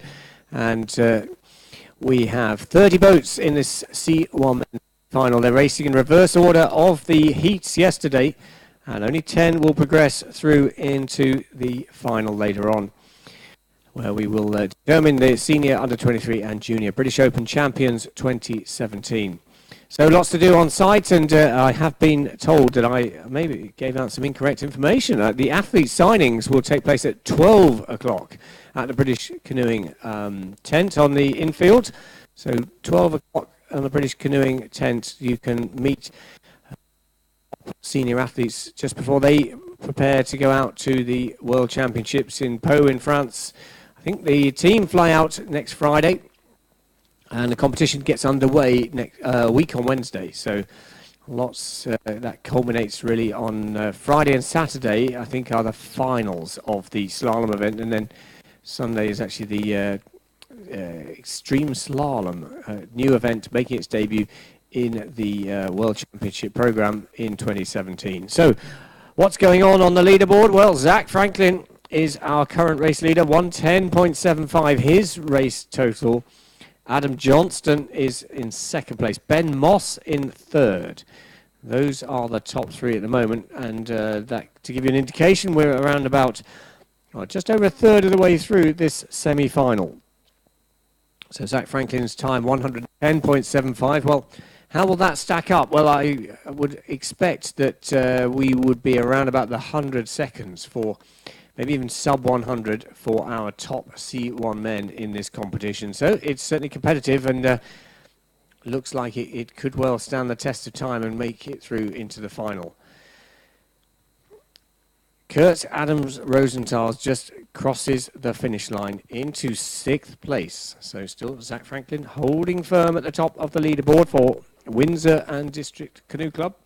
and we have 30 boats in this C1 final. They're racing in reverse order of the heats yesterday, and only 10 will progress through into the final later on, where we will determine the senior, under 23 and junior British Open champions 2017. So lots to do on site, and I have been told that I maybe gave out some incorrect information. The athlete signings will take place at 12 o'clock at the British Canoeing tent on the infield. So 12 o'clock on the British Canoeing tent, you can meet senior athletes just before they prepare to go out to the World Championships in Pau in France. I think the team fly out next Friday, and the competition gets underway next week on Wednesday. So lots that culminates really on Friday and Saturday, I think, are the finals of the slalom event, and then Sunday is actually the extreme slalom, new event making its debut in the World Championship program in 2017. So what's going on the leaderboard? Well, Zach Franklin is our current race leader, 110.75 his race total. Adam Johnston is in second place. Ben Moss in third. Those are the top three at the moment, and that, to give you an indication, we're around about just over a third of the way through this semi-final. So Zach Franklin's time, 110.75. Well, how will that stack up? Well, I would expect that we would be around about the 100 seconds for, maybe even sub 100 for our top C1 men in this competition. So it's certainly competitive, and looks like it could well stand the test of time and make it through into the final. Kurt Adams Rosenthal just crosses the finish line into 6th place. So still Zach Franklin holding firm at the top of the leaderboard for Windsor and District Canoe Club,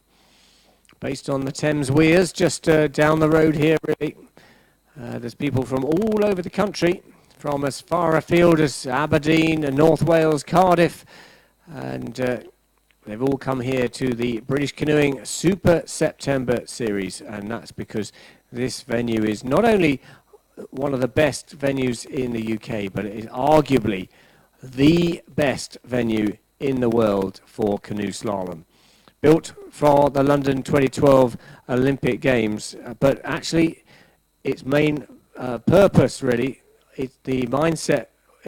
based on the Thames Weirs just down the road here, really. There's people from all over the country, from as far afield as Aberdeen and North Wales, Cardiff, and they've all come here to the British Canoeing Super September Series, and that's because this venue is not only one of the best venues in the UK, but it is arguably the best venue in the world for canoe slalom. Built for the London 2012 Olympic Games, but actually its main purpose, really, the mindset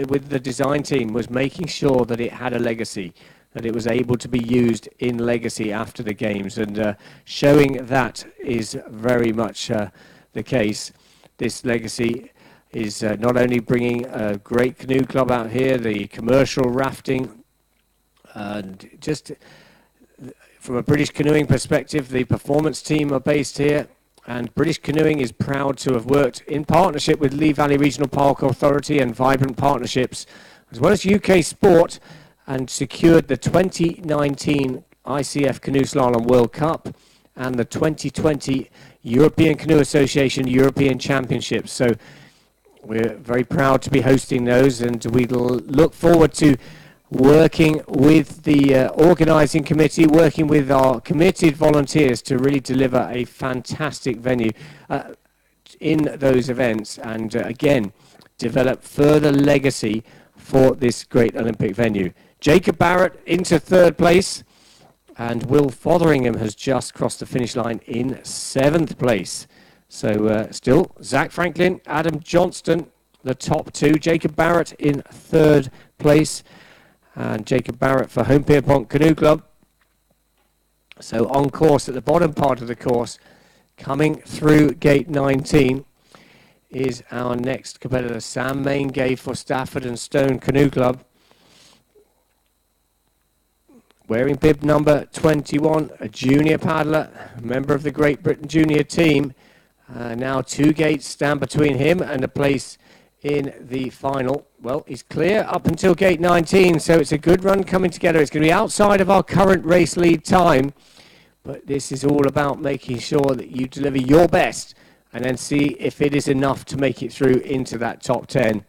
with the design team was making sure that it had a legacy, that it was able to be used in legacy after the games, and showing that is very much the case. This legacy is not only bringing a great canoe club out here, the commercial rafting, and just from a British canoeing perspective, the performance team are based here. And British Canoeing is proud to have worked in partnership with Lee Valley Regional Park Authority and Vibrant Partnerships, as well as UK Sport, and secured the 2019 ICF Canoe Slalom World Cup and the 2020 European Canoe Association European Championships. So we're very proud to be hosting those, and we look forward to working with the organising committee, working with our committed volunteers to really deliver a fantastic venue in those events, and again develop further legacy for this great Olympic venue. Jacob Barrett into 3rd place, and Will Fotheringham has just crossed the finish line in 7th place. So still Zach Franklin, Adam Johnston, the top two. Jacob Barrett in 3rd place. And Jacob Barrett for Home Pierpont Canoe Club. So on course at the bottom part of the course, coming through gate 19, is our next competitor, Sam Maingay for Stafford and Stone Canoe Club. Wearing bib number 21, a junior paddler, a member of the Great Britain junior team. Now 2 gates stand between him and a place in the final. Well, he's clear up until gate 19, so it's a good run coming together. It's going to be outside of our current race lead time, but this is all about making sure that you deliver your best and then see if it is enough to make it through into that top 10.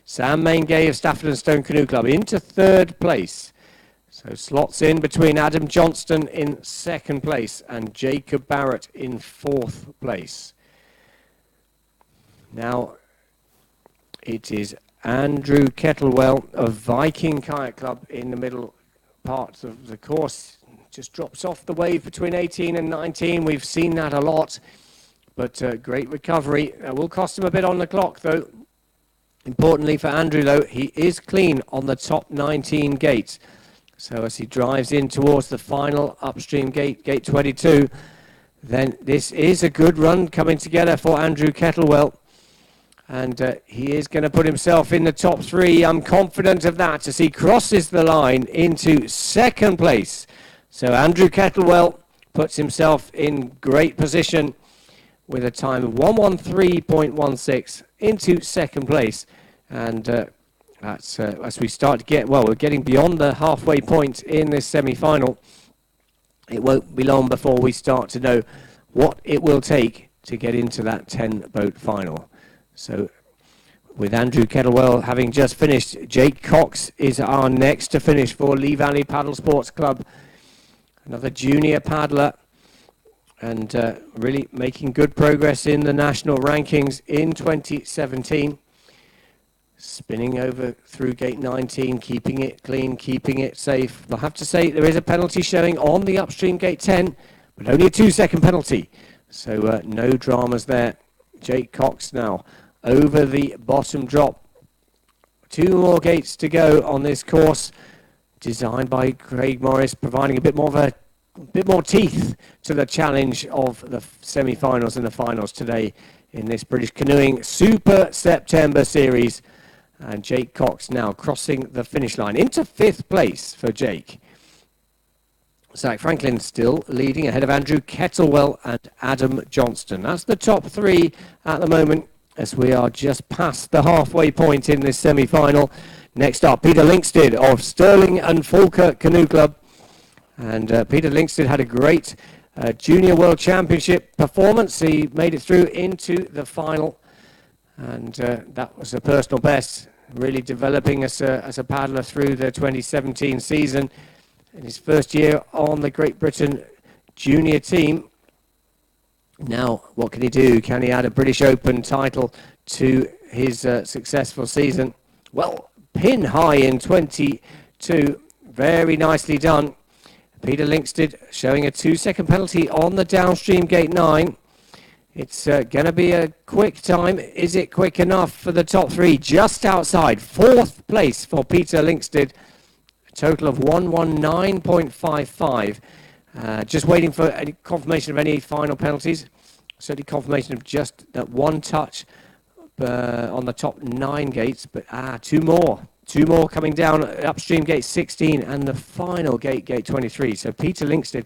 Sam Maingay of Stafford and Stone Canoe Club into third place. So slots in between Adam Johnston in second place and Jacob Barrett in fourth place. Now it is Andrew Kettlewell of Viking Kayak Club in the middle part of the course. Just drops off the wave between 18 and 19. We've seen that a lot, but great recovery. Will cost him a bit on the clock though. Importantly for Andrew though, he is clean on the top 19 gates. So as he drives in towards the final upstream gate, gate 22, then this is a good run coming together for Andrew Kettlewell. And he is going to put himself in the top 3. I'm confident of that as he crosses the line into second place. So Andrew Kettlewell puts himself in great position with a time of 1:13.16 into second place. And that's as we start to get, well, we're getting beyond the halfway point in this semi-final. It won't be long before we start to know what it will take to get into that 10-boat final. So with Andrew Kettlewell having just finished, Jake Cox is our next to finish for Lee Valley Paddle Sports Club. Another junior paddler and really making good progress in the national rankings in 2017. Spinning over through gate 19, keeping it clean, keeping it safe. I'll have to say there is a penalty showing on the upstream gate 10, but only a 2-second penalty. So no dramas there. Jake Cox now over the bottom drop. 2 more gates to go on this course, designed by Craig Morris, providing a bit more teeth to the challenge of the semi-finals and the finals today in this British Canoeing Super September Series. And Jake Cox now crossing the finish line into 5th place for Jake. Zach Franklin still leading ahead of Andrew Kettlewell and Adam Johnston. That's the top 3 at the moment as we are just past the halfway point in this semi-final. Next up, Peter Linkstead of Stirling and Falkirk Canoe Club. And Peter Linkstead had a great Junior World Championship performance. He made it through into the final. And that was a personal best, really developing as a paddler through the 2017 season. In his first year on the Great Britain junior team. Now, what can he do? Can he add a British Open title to his successful season? Well, pin high in 22. Very nicely done. Peter Linkstead showing a 2-second penalty on the downstream gate 9. It's going to be a quick time. Is it quick enough for the top 3? Just outside. 4th place for Peter Linkstead. A total of 1:19.55. Just waiting for any confirmation of any final penalties. Certainly confirmation of just that one touch on the top 9 gates. But 2 more. 2 more coming down upstream gate 16 and the final gate, gate 23. So Peter Linkstead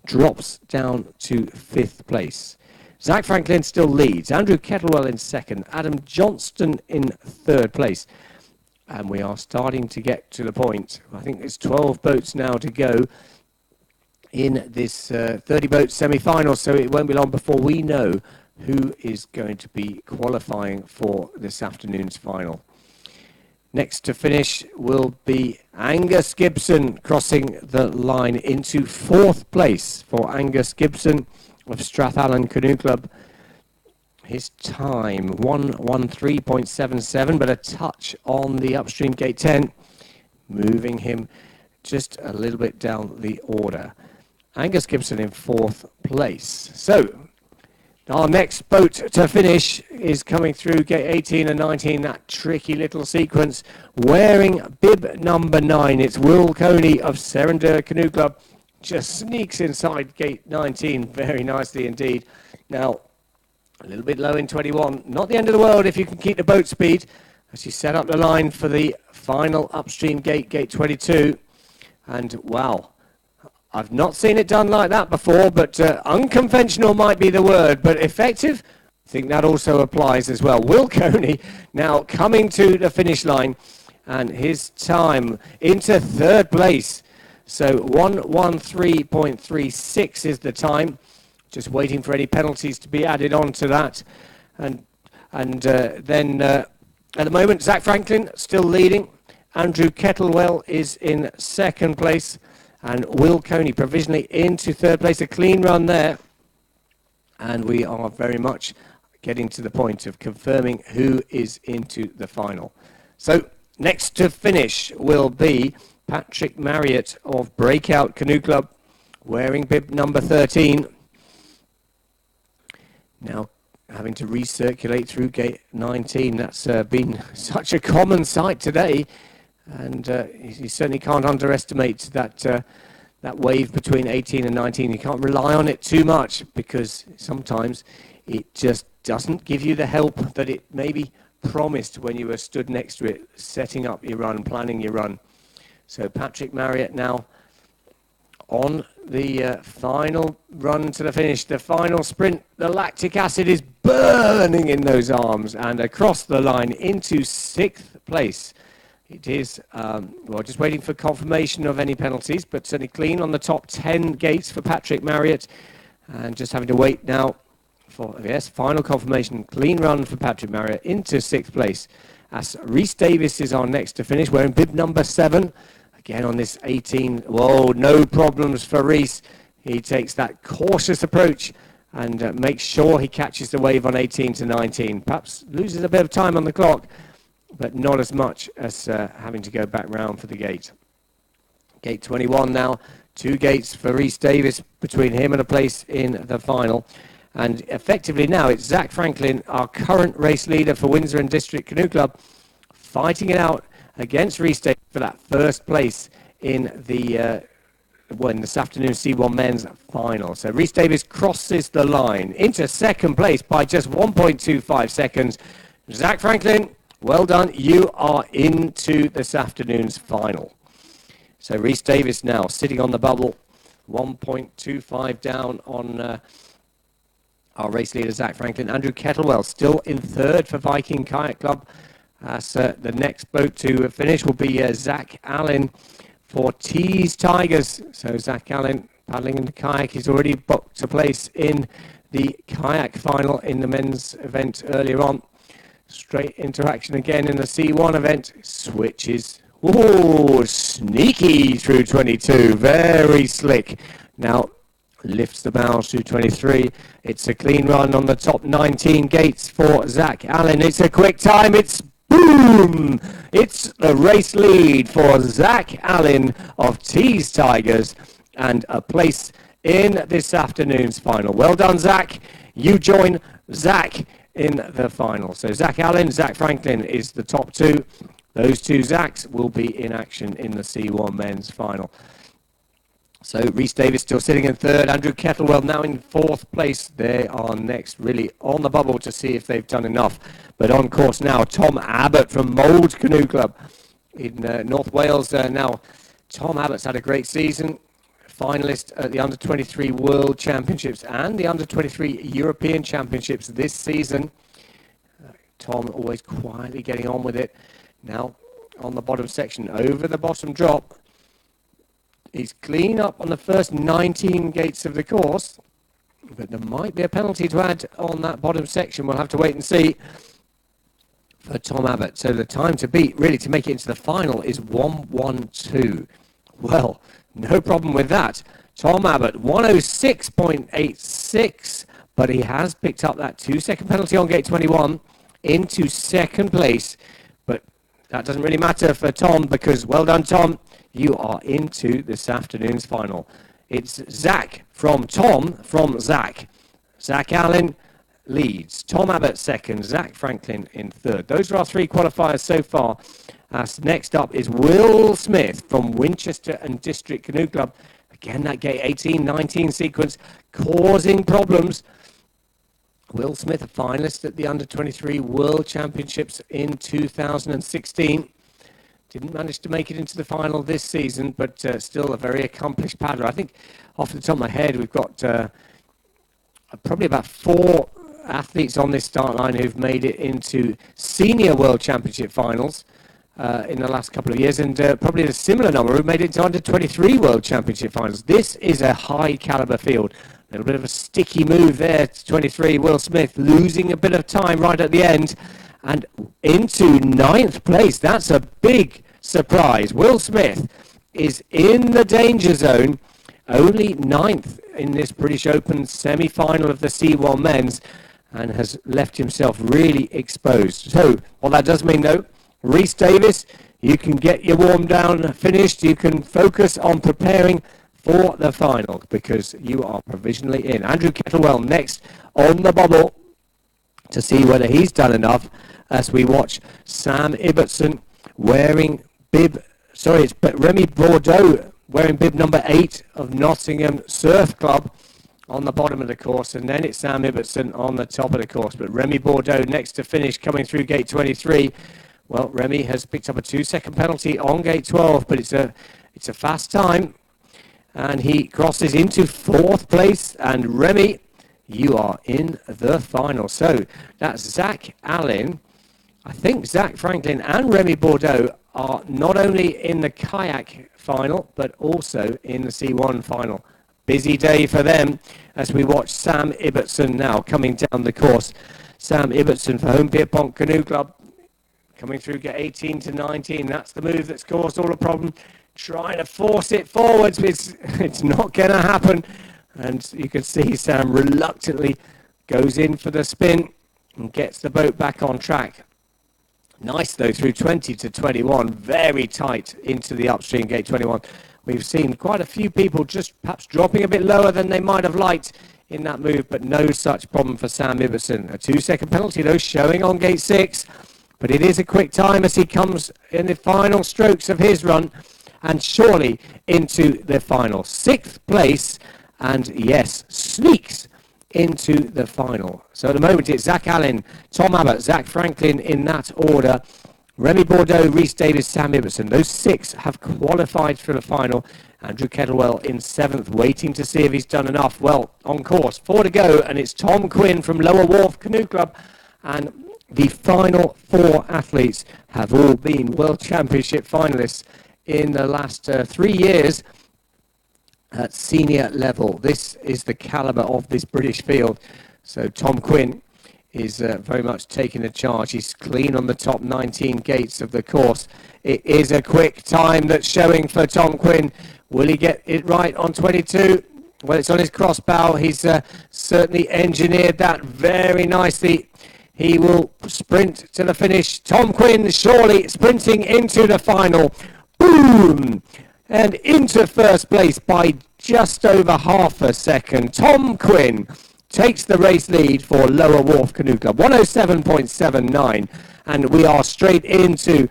drops down to 5th place. Zach Franklin still leads. Andrew Kettlewell in 2nd. Adam Johnston in 3rd place. And we are starting to get to the point. I think there's 12 boats now to go in this 30-boat semi-final. So it won't be long before we know who is going to be qualifying for this afternoon's final. Next to finish will be Angus Gibson crossing the line into 4th place for Angus Gibson of Strathallan Canoe Club. His time 1:13.77, but a touch on the upstream gate 10, moving him just a little bit down the order. Angus Gibson in 4th place. So our next boat to finish is coming through gate 18 and 19, that tricky little sequence, wearing bib number 9. It's Will Coney of Serendure Canoe Club. Just sneaks inside gate 19 very nicely indeed. Now, a little bit low in 21. Not the end of the world if you can keep the boat speed as you set up the line for the final upstream gate, gate 22. And wow, I've not seen it done like that before, but unconventional might be the word, but effective, think that also applies as well. Will Coney now coming to the finish line, and his time into third place. So 1:13.36 is the time. Just waiting for any penalties to be added on to that. And then at the moment, Zach Franklin still leading. Andrew Kettlewell is in second place. And Will Coney provisionally into third place. A clean run there. And we are very much getting to the point of confirming who is into the final. So next to finish will be Patrick Marriott of Breakout Canoe Club, wearing bib number 13. Now having to recirculate through gate 19. That's been such a common sight today. And you certainly can't underestimate that wave between 18 and 19. You can't rely on it too much, because sometimes it just doesn't give you the help that it maybe promised when you were stood next to it, setting up your run, planning your run. So Patrick Marriott now on the final run to the finish, the final sprint. The lactic acid is burning in those arms, and across the line into sixth place. It is, well, just waiting for confirmation of any penalties, but certainly clean on the top 10 gates for Patrick Marriott. And just having to wait now for, yes, final confirmation. Clean run for Patrick Marriott into sixth place. As Rhys Davis is on next to finish, wearing bib number 7. Again on this 18. Whoa, no problems for Rhys. He takes that cautious approach and makes sure he catches the wave on 18 to 19. Perhaps loses a bit of time on the clock, but not as much as having to go back round for the gate. Gate 21 now, 2 gates for Rhys Davis between him and a place in the final. And effectively now it's Zach Franklin, our current race leader for Windsor and District Canoe Club, fighting it out against Rhys Davis for that first place in the this afternoon C1 men's final. So Rhys Davis crosses the line into second place by just 1.25 seconds. Zach Franklin, well done. You are into this afternoon's final. So Rhys Davis now sitting on the bubble, 1.25 down on our race leader, Zach Franklin. Andrew Kettlewell still in third for Viking Kayak Club. The next boat to finish will be Zach Allen for Tees Tigers. So Zach Allen paddling in the kayak. He's already booked a place in the kayak final in the men's event earlier on. Straight into action again in the C1 event. Switches. Ooh, sneaky through 22. Very slick. Now lifts the bows through 23. It's a clean run on the top 19 gates for Zach Allen. It's a quick time. It's boom! It's the race lead for Zach Allen of Tees Tigers and a place in this afternoon's final. Well done, Zach. You join Zach in the final. So Zach Allen, Zach Franklin is the top 2. Those 2 Zachs will be in action in the C1 men's final. So Rhys Davis still sitting in third. Andrew Kettlewell now in fourth place. They are next really on the bubble to see if they've done enough. But on course now, Tom Abbott from Mould Canoe Club in North Wales. Now, Tom Abbott's had a great season. Finalist at the Under-23 World Championships and the Under-23 European Championships this season. Tom always quietly getting on with it. Now on the bottom section, over the bottom drop. He's clean up on the first 19 gates of the course, but there might be a penalty to add on that bottom section. We'll have to wait and see for Tom Abbott. So the time to beat, really, to make it into the final is 1:12. Well, no problem with that. Tom Abbott, 1:06.86, but he has picked up that 2-second penalty on gate 21 into second place. But that doesn't really matter for Tom, because well done, Tom. You are into this afternoon's final. It's Zach from Tom from Zach. Zach Allen leads. Tom Abbott second. Zach Franklin in third. Those are our 3 qualifiers so far. Next up is Will Smith from Winchester and District Canoe Club. Again, that gate 18-19 sequence causing problems. Will Smith, a finalist at the Under-23 World Championships in 2016. Didn't manage to make it into the final this season, but still a very accomplished paddler. I think off the top of my head, we've got probably about 4 athletes on this start line who've made it into senior World Championship finals in the last couple of years, and probably a similar number who've made it to under 23 World Championship finals. This is a high caliber field. A little bit of a sticky move there to 23, Will Smith, losing a bit of time right at the end, and into 9th place. That's a big surprise. Will Smith is in the danger zone, only 9th in this British Open semi-final of the C1 men's, and has left himself really exposed. So what that does mean, though, Rhys Davies, you can get your warm down finished. You can focus on preparing for the final because you are provisionally in. Andrew Kettlewell next on the bubble to see whether he's done enough as we watch Sam Ibbotson wearing bib, sorry, it's Remy Bordeaux wearing bib number 8 of Nottingham Surf Club on the bottom of the course, and then it's Sam Ibbotson on the top of the course. But Remy Bordeaux next to finish, coming through gate 23. Well, Remy has picked up a 2-second penalty on gate 12, but it's a fast time, and he crosses into 4th place. And Remy, you are in the final. So that's Zach Allen. I think Zach Franklin and Remy Bordeaux are not only in the kayak final, but also in the C1 final. Busy day for them as we watch Sam Ibbotson now coming down the course. Sam Ibbotson for Home Pierpont Canoe Club coming through gate 18 to 19. That's the move that's caused all the problem. Trying to force it forwards, but it's not going to happen. And you can see Sam reluctantly goes in for the spin and gets the boat back on track. Nice, though, through 20 to 21. Very tight into the upstream gate 21. We've seen quite a few people just perhaps dropping a bit lower than they might have liked in that move, but no such problem for Sam Ibbotson. A 2-second penalty, though, showing on gate 6. But it is a quick time as he comes in the final strokes of his run and surely into the final. 6th place, and yes, sneaks into the final. So at the moment it's Zach Allen, Tom Abbott, Zach Franklin in that order. Remy Bordeaux, Rhys Davies, Sam Ibbotson. Those 6 have qualified for the final. Andrew Kettlewell in 7th, waiting to see if he's done enough. Well, on course, 4 to go, and it's Tom Quinn from Lower Wharf Canoe Club. And the final 4 athletes have all been World Championship finalists in the last 3 years at senior level. This is the caliber of this British field. So Tom Quinn is very much taking the charge. He's clean on the top 19 gates of the course. It is a quick time that's showing for Tom Quinn. Will he get it right on 22? Well, it's on his crossbow. He's certainly engineered that very nicely. He will sprint to the finish. Tom Quinn surely sprinting into the final. Boom! And into first place by just over half a second. Tom Quinn takes the race lead for Lower Wharf Canoe Club, 107.79. And we are straight into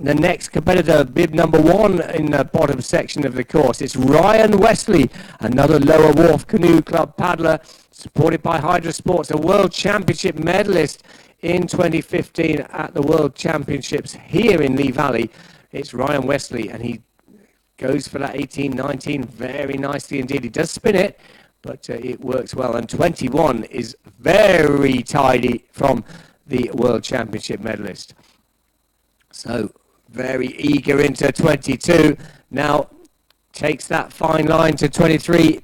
the next competitor, bib number 1 in the bottom section of the course. It's Ryan Wesley, another Lower Wharf Canoe Club paddler, supported by Hydra Sports, a World Championship medalist in 2015 at the World Championships here in Lee Valley. It's Ryan Wesley, and he goes for that 18-19 very nicely indeed. He does spin it, but it works well. And 21 is very tidy from the World Championship medalist. So very eager into 22. Now takes that fine line to 23.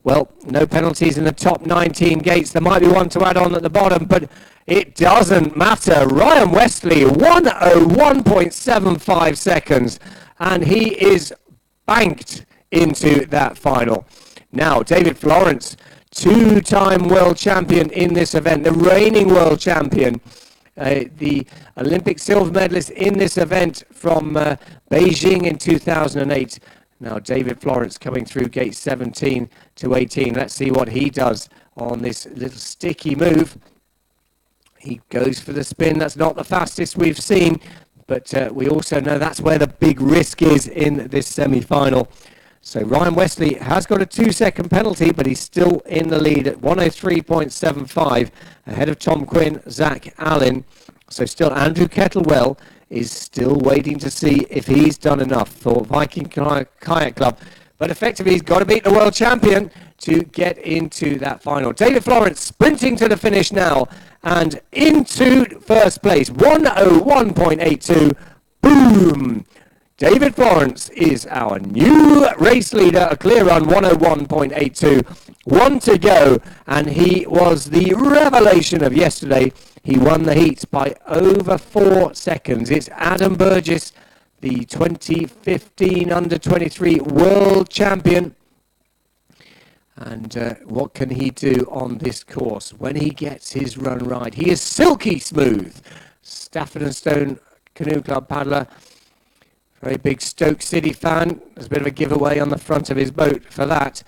Well, no penalties in the top 19 gates. There might be one to add on at the bottom, but it doesn't matter. Ryan Wesley, 101.75 seconds, and he is banked into that final. Now, David Florence, 2-time world champion in this event, the reigning world champion, the Olympic silver medalist in this event from Beijing in 2008. Now, David Florence coming through gate 17 to 18. Let's see what he does on this little sticky move. He goes for the spin. That's not the fastest we've seen, but we also know that's where the big risk is in this semi-final. So Ryan Wesley has got a 2-second penalty, but he's still in the lead at 103.75, ahead of Tom Quinn, Zach Allen. So still Andrew Kettlewell is still waiting to see if he's done enough for Viking Kayak Club. But effectively, he's got to beat the world champion to get into that final. David Florence sprinting to the finish now and into first place, 101.82. Boom! David Florence is our new race leader, a clear run, 101.82. One to go, and he was the revelation of yesterday. He won the heats by over 4 seconds. It's Adam Burgess, the 2015 Under-23 World Champion. And what can he do on this course when he gets his run right? He is silky smooth. Stafford and Stone Canoe Club paddler. Very big Stoke City fan. There's a bit of a giveaway on the front of his boat for that.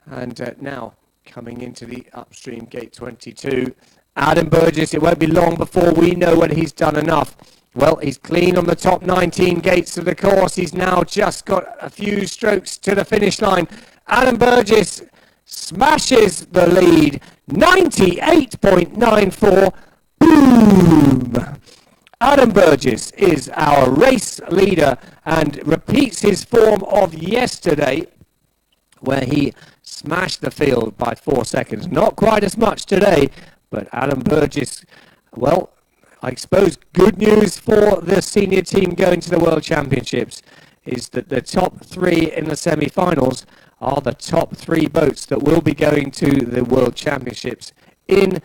And now coming into the upstream gate 22. Adam Burgess, it won't be long before we know when he's done enough. Well, he's clean on the top 19 gates of the course. He's now just got a few strokes to the finish line. Adam Burgess smashes the lead. 98.94. Boom! Adam Burgess is our race leader and repeats his form of yesterday, where he smashed the field by 4 seconds. Not quite as much today, but Adam Burgess, well, I suppose good news for the senior team going to the World Championships is that the top 3 in the semi-finals are the top 3 boats that will be going to the World Championships in,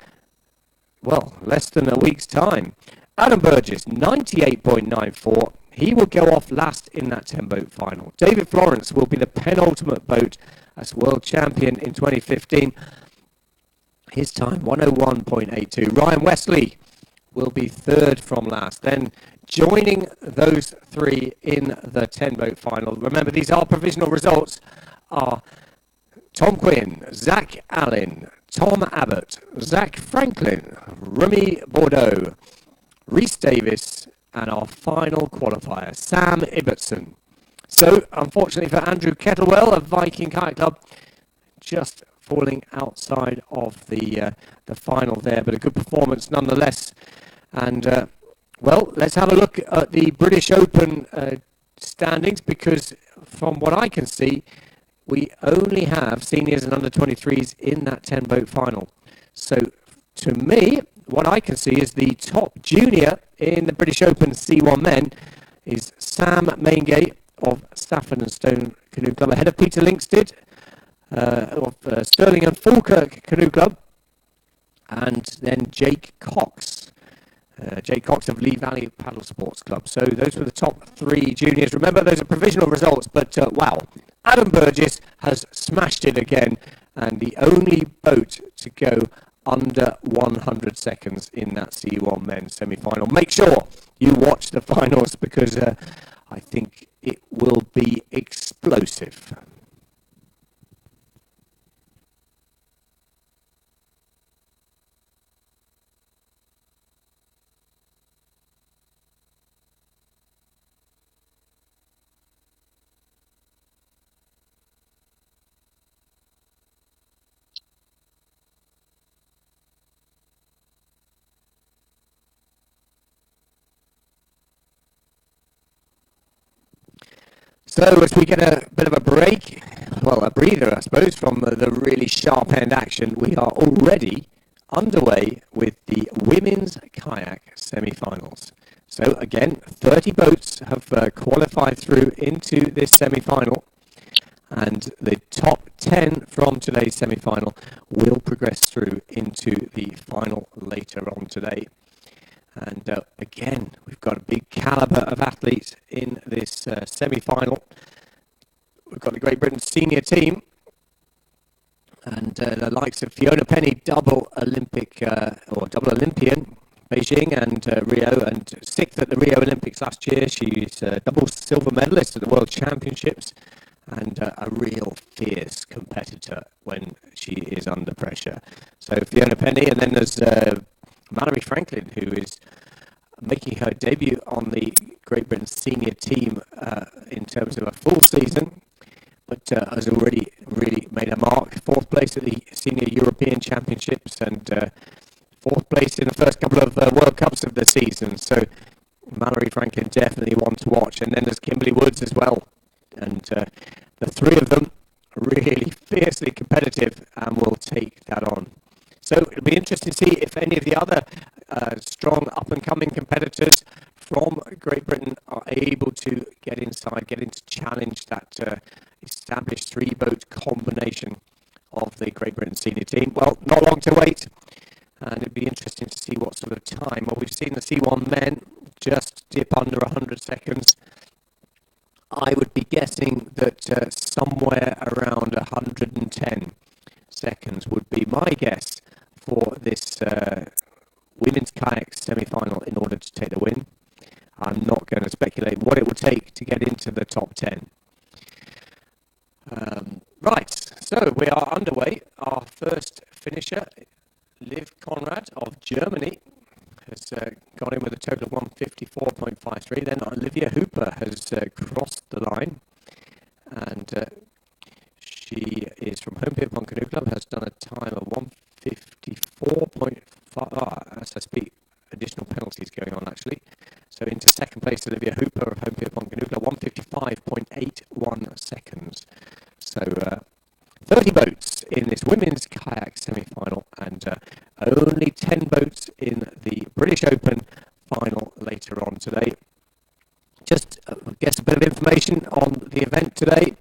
well, less than a week's time. Adam Burgess, 98.94. He will go off last in that 10-boat final. David Florence will be the penultimate boat as world champion in 2015. His time, 101.82. Ryan Wesley will be third from last. Then joining those 3 in the 10-boat final. Remember, these are provisional results. Are Tom Quinn, Zach Allen, Tom Abbott, Zach Franklin, Remy Bordeaux, Rhys Davis, and our final qualifier, Sam Ibbotson. So, unfortunately for Andrew Kettlewell of Viking Kite Club, just falling outside of the final there, but a good performance nonetheless. And, well, let's have a look at the British Open standings, because from what I can see, we only have seniors and under-23s in that 10-boat final. So, to me, what I can see is the top junior in the British Open C1 men is Sam Maingate of Stafford and Stone Canoe Club, ahead of Peter Linkstead of Stirling and Falkirk Canoe Club, and then Jake Cox of Lee Valley Paddle Sports Club. So those were the top 3 juniors. Remember, those are provisional results, but wow, Adam Burgess has smashed it again, and the only boat to go under 100 seconds in that C1 men's semi-final. Make sure you watch the finals, because I think it will be explosive. So as we get a bit of a break, well, a breather, I suppose, from the really sharp-end action, we are already underway with the women's kayak semi-finals. So again, 30 boats have qualified through into this semi-final, and the top 10 from today's semi-final will progress through into the final later on today. And again, we've got a big calibre of athletes in this semi-final. We've got the Great Britain senior team, and the likes of Fiona Penny, double Olympian, Beijing and Rio, and 6th at the Rio Olympics last year. She's a double silver medalist at the World Championships, and a real fierce competitor when she is under pressure. So Fiona Penny, and then there's Mallory Franklin, who is making her debut on the Great Britain senior team in terms of a full season, but has already really made a mark. 4th place at the Senior European Championships, and 4th place in the first couple of World Cups of the season. So Mallory Franklin definitely one to watch. And then there's Kimberly Woods as well. And the 3 of them really fiercely competitive and will take that on. So it'll be interesting to see if any of the other strong up-and-coming competitors from Great Britain are able to get inside, get into challenge that established three-boat combination of the Great Britain senior team. Well, not long to wait, and it'd be interesting to see what sort of time. Well, we've seen the C1 men just dip under 100 seconds. I would be guessing that somewhere around 110 seconds would be my guess for this women's kayak semi-final in order to take the win. I'm not going to speculate what it will take to get into the top 10. Right, so we are underway. Our first finisher, Liv Conrad of Germany, has gone in with a total of 154.53. Then Olivia Hooper has crossed the line, and she is from Home Pit Canoe Club, has done a time of 154.5. As I speak, additional penalties going on actually. So into second place, Olivia Hooper of Home Pit Canoe Club, 155.81 seconds. So 30 boats in this women's kayak semi-final, and only 10 boats in the British Open final later on today. Just, I guess, a bit of information on the event today.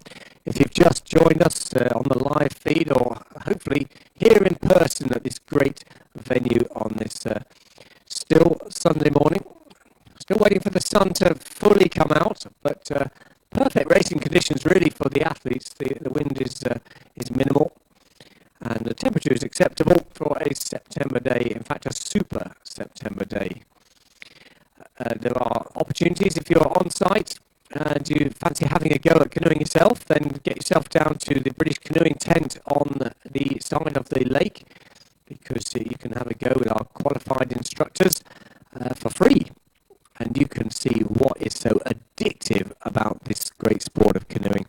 If you've just joined us on the live feed, or hopefully here in person at this great venue on this still Sunday morning, still waiting for the sun to fully come out, but perfect racing conditions really for the athletes. The wind is minimal, and the temperature is acceptable for a September day, in fact a super September day. There are opportunities if you're on site and you fancy having a go at canoeing yourself, then get yourself down to the British Canoeing tent on the side of the lake, because you can have a go with our qualified instructors for free. And you can see what is so addictive about this great sport of canoeing.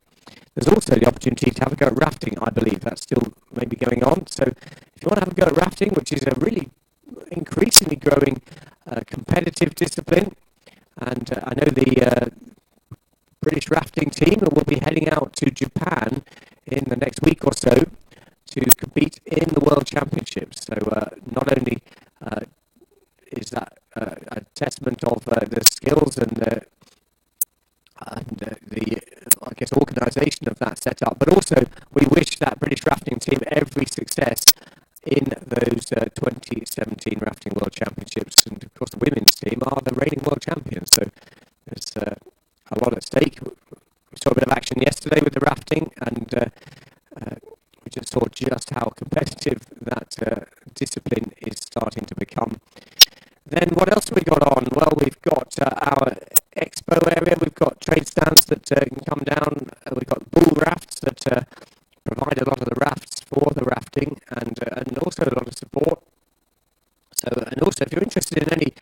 There's also the opportunity to have a go at rafting. I believe that's still maybe going on. So if you want to have a go at rafting, which is a really increasingly growing competitive discipline, and I know the British rafting team will be heading out to Japan in the next week or so to compete in the World Championships. So not only is that a testament of the skills and the I guess organisation of that setup, but also we wish that British rafting team every success in those 2017 Rafting World Championships. And of course the women's team are the reigning world champions, so there's a lot at stake. We saw a bit of action yesterday with the rafting, and we just saw just how competitive that discipline is starting to become. Then what else have we got on? Well, we've got our expo area, we've got trade stands that can come down, we've got bull rafts that provide a lot of the rafts for the rafting, and also a lot of support. So, and also if you're interested in any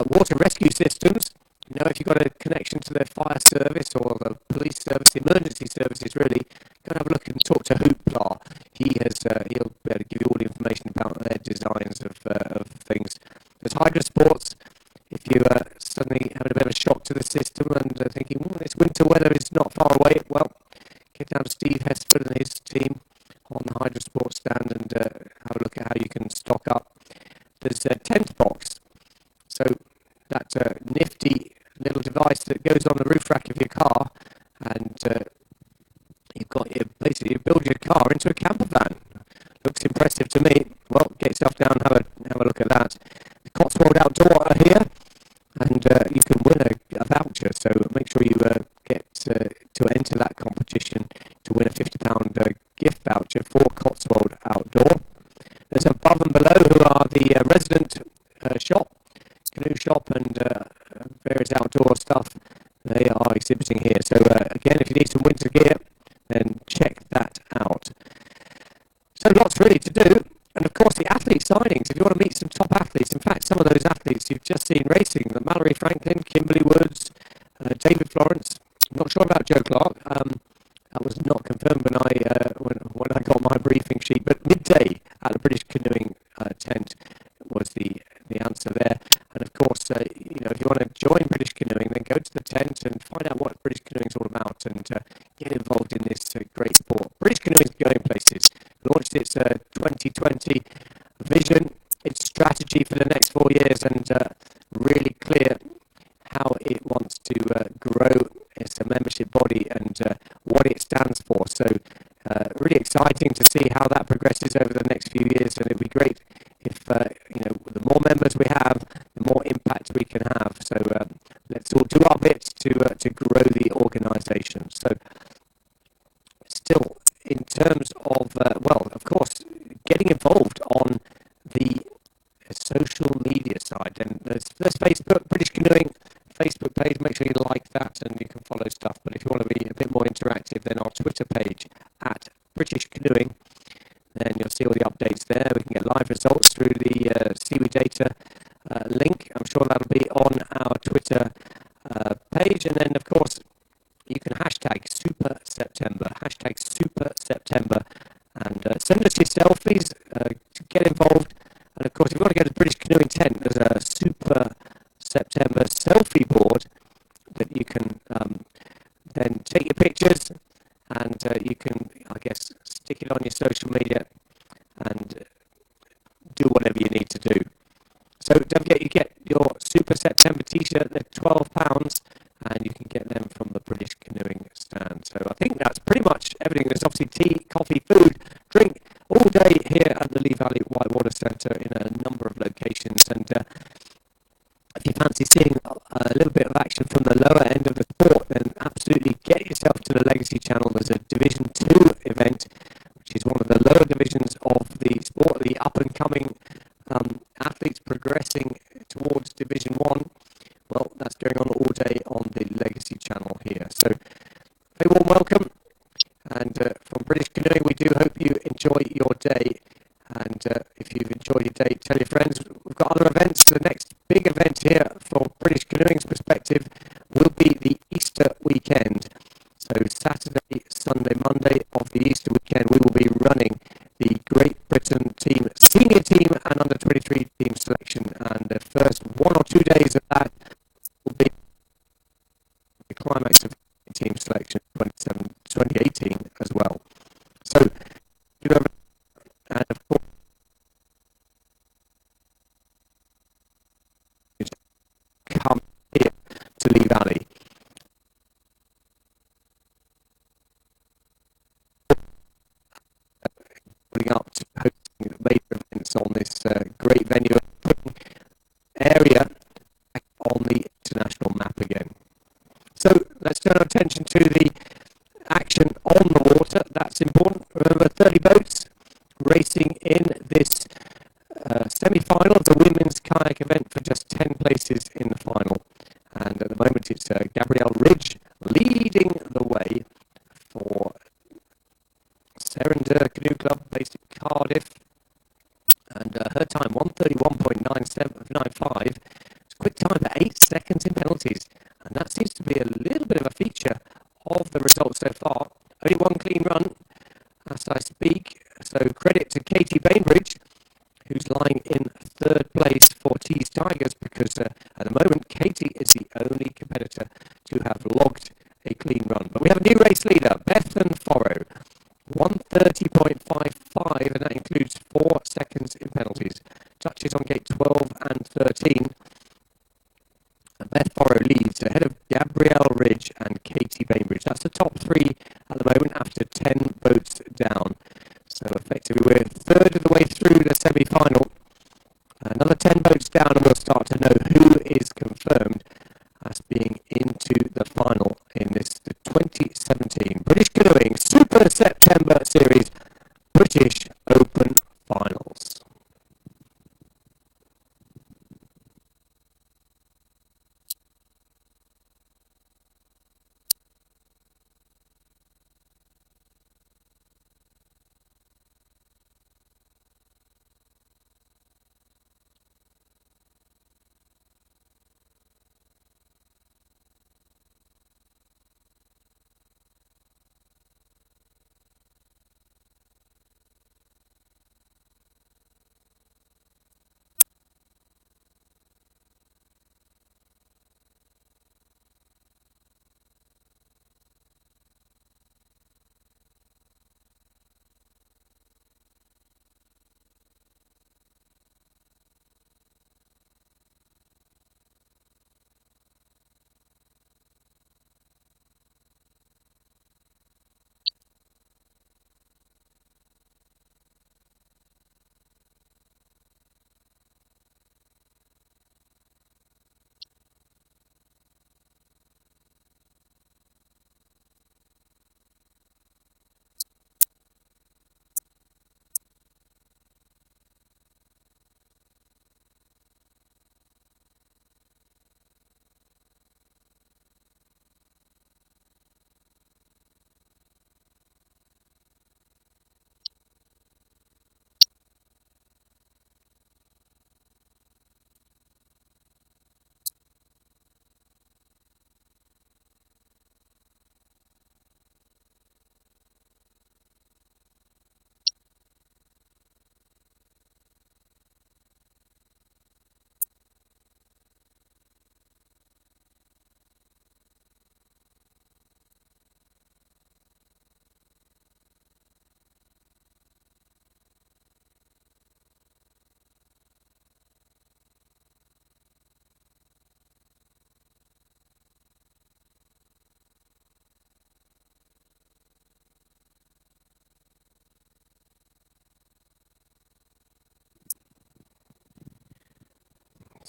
water rescue systems, you know, if you've got a connection to the fire service or the police service, emergency services really, go and have a look and talk to Hoopla. He'll be able to give you all the information about their designs of things. There's Hydro Sports. If you suddenly having a bit of a shock to the system and thinking, this winter weather is not far away, well, get down to Steve Hesford and his team on the Hydro Sports stand and have a look at how you can stock up. There's a tent box. So that nifty little device that goes on the roof rack of your car, and basically you build your car into a camper van. Looks impressive to me. Well, get yourself down, have a look at that. The Cotswold Outdoor are here, and you can win a voucher. So make sure you get to enter that competition to win a £50 gift voucher for Cotswold Outdoor. There's Above and Below, who are the resident shop, canoe shop, and various outdoor stuff. They are exhibiting here. So again, if you need some winter gear, then check that out. So lots really to do. And of course the athlete signings, if you want to meet some top athletes, in fact some of those athletes you've just seen racing, Mallory Franklin, Kimberly Woods, David Florence. I'm not sure about Joe Clark. That was not confirmed when I got my briefing sheet, but midday at the British Canoeing tent was the answer there. And of course, if you want to join British Canoeing, then go to the tent and find out what British Canoeing is all about, and get involved in this great sport. British Canoeing launched its 2020 vision, its strategy for the next 4 years, and really clear how it wants to grow its membership body and what it stands for. So really exciting to see how that progresses over the next few years, and it'd be great if the more members we have, the more impact we can have. So let's all do our bit to grow the organisation. So still, in terms of of course, getting involved on the social media side, then there's Facebook, British Canoeing Facebook page. Make sure you like that and you can follow stuff. But if you want to be a bit more interactive, then our Twitter page at British Canoeing, then you'll see all the updates there. We can get live results through the Seaweed Data link. I'm sure that'll be on our Twitter page. And then, of course, you can hashtag Super September, and send us your selfies to get involved. And of course, if you want to go to the British Canoeing tent, there's a Super September selfie board that you can then take your pictures, and you can, I guess, stick it on your social media and do whatever you need to do. So don't forget, you get your Super September t-shirt, they're £12, and you can get them from the British Canoeing stand. So I think that's pretty much everything. There's obviously tea, coffee, food, drink all day here at the Lee Valley Whitewater Centre in a number of locations. And if you fancy seeing a little bit of action from the lower end of the sport, then absolutely get yourself to the Legacy Channel. There's a Division 2 event, which is one of the lower divisions of the sport, the up-and-coming athletes progressing towards Division 1. Well, that's going on all day on the Legacy Channel here. So, very warm welcome. And from British Canoeing, we do hope you enjoy your day. And if you've enjoyed your day, tell your friends. We've got other events. The next big event here from British Canoeing's perspective will be the Easter weekend. So Saturday, Sunday, Monday of the Easter weekend, we will be running the Great Britain team, senior team and under 23 team selection. And the first 1 or 2 days of that will be the climax of team selection 2018 as well. So, and of course, come here to Lee Valley. Putting up to hosting major events on this great venue, putting area on the international map again. So let's turn our attention to the action on the water. That's important. Remember, 30 boats racing in this semi-final of the women's kayak event for just 10 places in the final. And at the moment it's Gabrielle Ridge leading the way for Serender Canoe Club based in Cardiff. And her time, 1:31.95. It's a quick time for 8 seconds in penalties. And that seems to be a little bit of a feature of the results so far. Only one clean run as I speak. So credit to Katie Bainbridge, who's lying in 3rd place for Tees Tigers, because at the moment Katie is the only competitor to have logged a clean run. But we have a new race leader, Bethan Forrow, 1:30.55, and that includes 4 seconds in penalties. Touches on gate 12 and 13. And Beth Forrow leads ahead of Gabrielle Ridge and Katie Bainbridge. That's the top 3 at the moment after 10 boats down. So effectively we're 1/3 of the way through the semi-final. Another 10 boats down and we'll start to know who is confirmed as being into the final in this the 2017 British Canoeing Super September Series British Open Finals.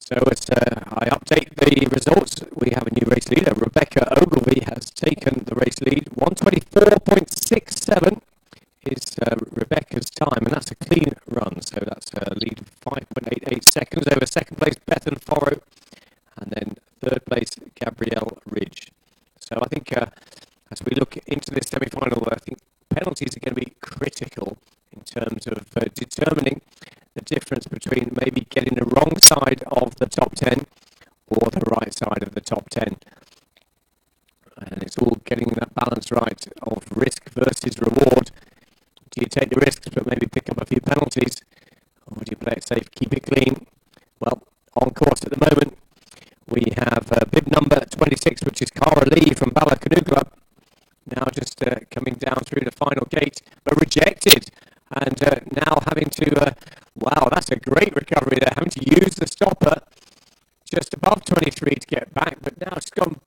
So as I update the results, we have a new race leader. Rebecca Ogilvie has taken the race lead. 1:24.67 is Rebecca's time, and that's a clean run. So that's a lead of 5.88 seconds over second place Bethan Forrow, and then third place Gabrielle Ridge. So I think as we look into this semi-final, I think penalties are going to be critical in terms of determining the difference between maybe getting the wrong side of the top 10 or the right side of the top 10. And it's all getting that balance right of risk versus reward. Do you take the risks but maybe pick up a few penalties, or do you play it safe, keep it clean? Well, on course at the moment, we have bib number 26, which is Cara Lee from Bala Canoe Club. Now just coming down through the final gate, but rejected. And now having to, wow, that's a great recovery there, having to use the stopper just above 23 to get back, but now it's gone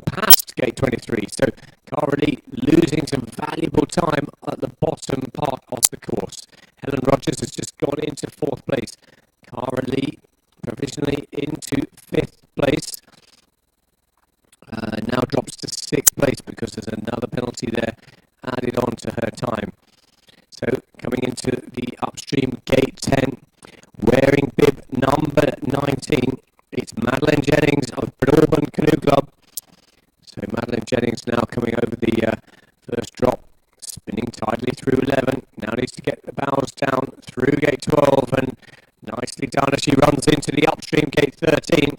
past gate 23. So Cara Lee losing some valuable time at the bottom part of the course. Helen Rogers has just gone into fourth place. Cara Lee provisionally into fifth place. Now drops to sixth place because there's another penalty there added on to her time. So coming into the upstream gate 10, wearing bib number 19, it's Madeline Jennings of Breadalbane Canoe Club. So Madeline Jennings now coming over the first drop, spinning tidily through 11. Now needs to get the bows down through gate 12, and nicely done as she runs into the upstream gate 13.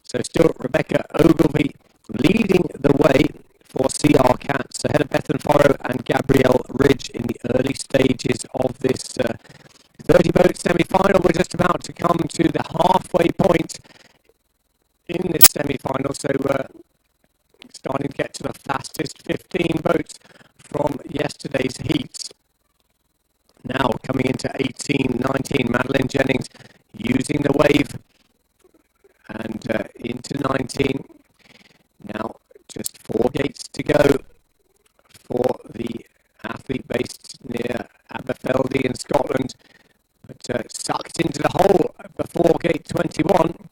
So still Rebecca Ogilvie leading the way for CR Cats ahead of Bethan Forrow and Gabrielle Ridge in the early stages of this 30-boat semi-final. We're just about to come to the halfway point in this semi-final, so starting to get to the fastest 15 boats from yesterday's heats. Now coming into 18, 19, Madeline Jennings using the wave, and into 19. Now just 4 gates to go for the athlete based near Aberfeldy in Scotland, but sucked into the hole before gate 21.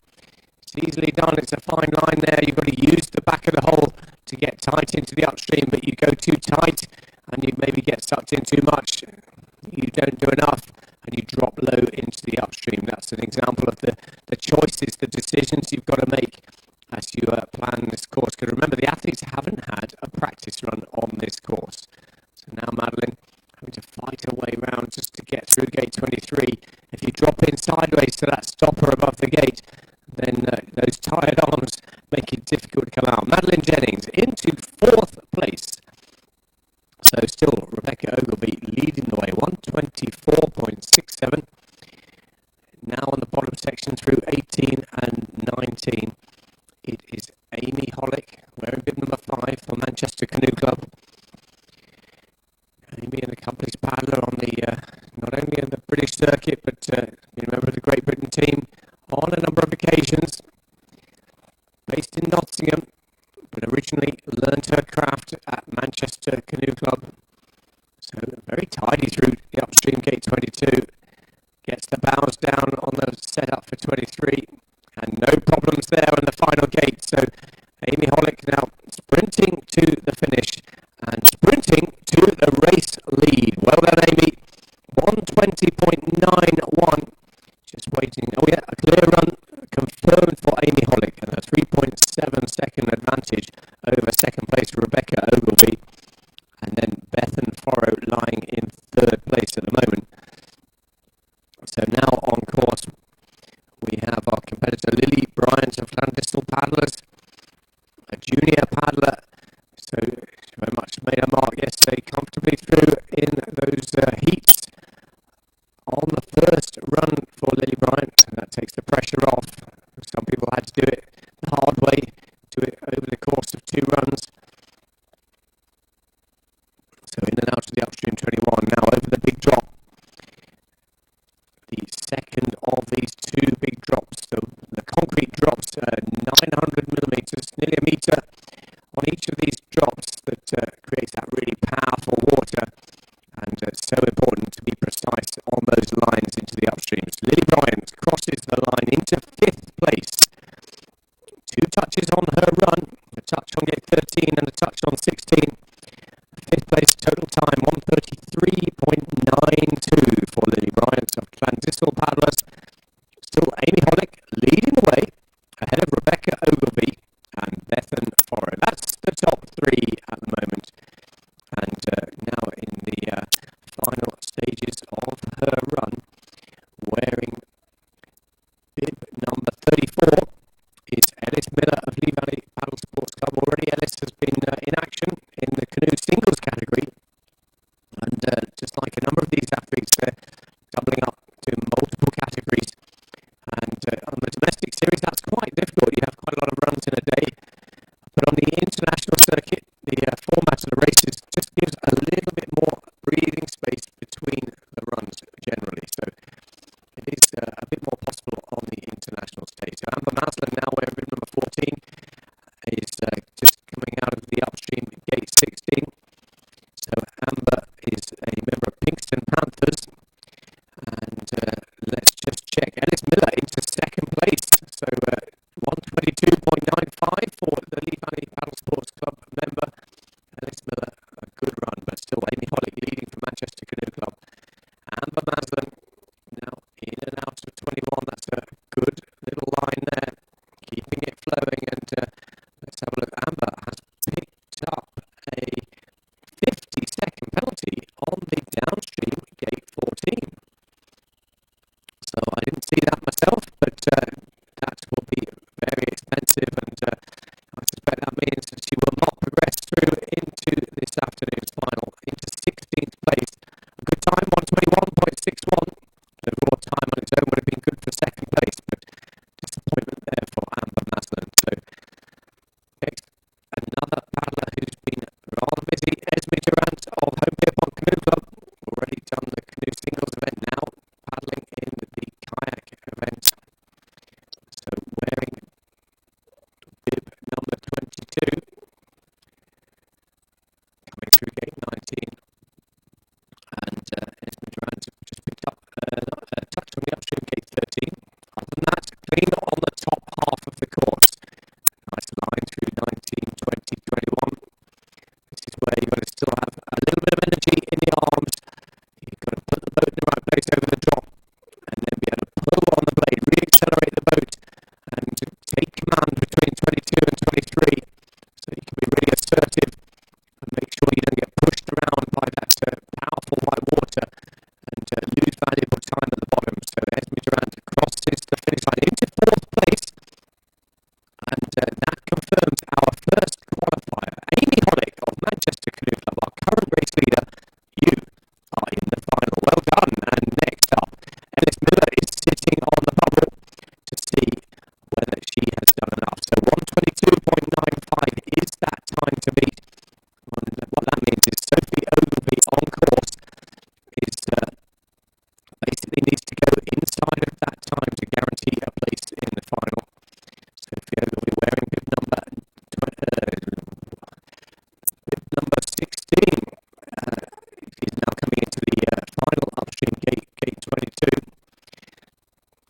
It's easily done. It's a fine line there. You've got to use the back of the hole to get tight into the upstream, but you go too tight and you maybe get sucked in too much. You don't do enough and you drop low into the upstream. That's an example of the choices, the decisions you've got to make as you plan this course. Because remember, the athletes haven't had a practice run on this course. So now Madeline having to fight her way around just to get through gate 23. If you drop in sideways to that stopper above the gate, then those tired arms make it difficult to come out. Madeline Jennings into fourth place. So still Rebecca Ogilvie leading the way, 1:24.67. Now on the bottom section through 18 and 19, it is Amy Hollick wearing bib number 5 for Manchester Canoe Club. Amy an accomplished paddler on the not only on the British circuit, but you remember the Great Britain team on a number of occasions. Based in Nottingham, but originally learned her craft at Manchester Canoe Club. So very tidy through the upstream gate 22. Gets the bows down on the setup for 23, and no problems there on the final gate. So Amy Hollick now sprinting to the finish and sprinting to the race lead. Well done, Amy. 1:20.91. Just waiting. Oh yeah, a clear run confirmed for Amy Hollick, and a 3.7 second advantage over second place Rebecca Ogilvie, and then Bethan Forrow lying in third place at the moment. So now on course we have our competitor Lily Bryant of Clandestine Paddlers, a junior paddler, so very much made a mark yesterday, comfortably through in those heats. On the first run for Lily Bryant, and that takes the pressure off. Some people had to do it the hard way, do it over the course of 2 runs. So in and out of the upstream 21, now over the big drop. The second of these 2 big drops, the concrete drops, 900 millimetres, nearly a metre on each of these drops, that creates that really powerful water, and so important to be precise on those lines into the upstreams. Lily Bryant crosses the line into into 5th place. 2 touches on her run, a touch on gate 13 and a touch on 16. 5th place total time 1:33.92 for Lily Bryant of Clandestine Paddlers. Still Amy Hollick leading the way ahead of Rebecca Ogilvie and Bethan Forrow. That's the top 3 at the moment. And now in the final stages of her run, wearing bib number 34 is Ellis Miller of Lee Valley Paddle Sports Club. Already Ellis has been in action in the canoe singles category, and just like a number of these athletes, they're doubling up to multiple categories. And on the domestic series, that's quite difficult. You have quite a lot of runs in a day. But on the international circuit, the format of the races just gives a little bit more breathing space between the runs generally. So it is a bit more possible on the international stage. So Amber Maslin, now wearing bib number 14, is just coming out of the upstream gate 16. So Amber is a member of Pinkston Panthers. And let's just check. Ellis Miller into 2nd place. So 1:22.95 for the Lee Valley Paddle Sports Club member. Ellis Miller, a good run, but still Amy Hollick leading for Manchester Canoe Club. Amber Maslin now in and out of 21. That's a good little line there, keeping it flowing. And let's have a look. Amber has picked up a 50-second penalty on the downstream gate 14. So I didn't see that myself, but that will be very expensive, and I suspect that means that she will not progress through into this afternoon's final, into 16th place. A good time, 1:21.61. The raw time on its own would have been good for 2nd place, but disappointment there for Amber Maslin. So next, another paddler who's been rather busy, Esme Durant of Home Pierpont Canoe Club. Already done the canoe singles event, now paddling in the kayak event. So wearing bib number 22, coming through gate 19. And Esme Durant just picked up a touch on the upstream gate 13. Other than that, clean on the top half of the course. Nice line through 19, 20, 21. This is where you've got to still have a little bit of energy in the arms. You've got to put the boat in the right place over the drop, and then be able to pull on the blade, re-accelerate the boat, and take command between 22 and 23, so you can be really assertive and make sure you don't get pushed around by that powerful white water and lose valuable time at the bottom. So Esme Durant crosses the finish line into 4th place, and that confirms our first qualifier. Amy Hollick of Manchester Canoe Club, our current race leader. You are in the final. Well done. And next up, Ellis Miller is sitting on the bubble to see whether she has done enough. So 1:22.95 is that time to beat. And what that means is Sophie Ogilvie on course is basically needs to go inside of that time to guarantee a place in the final. Sophie Ogilvie wearing bib number 16. She's now coming into the final upstream gate 22.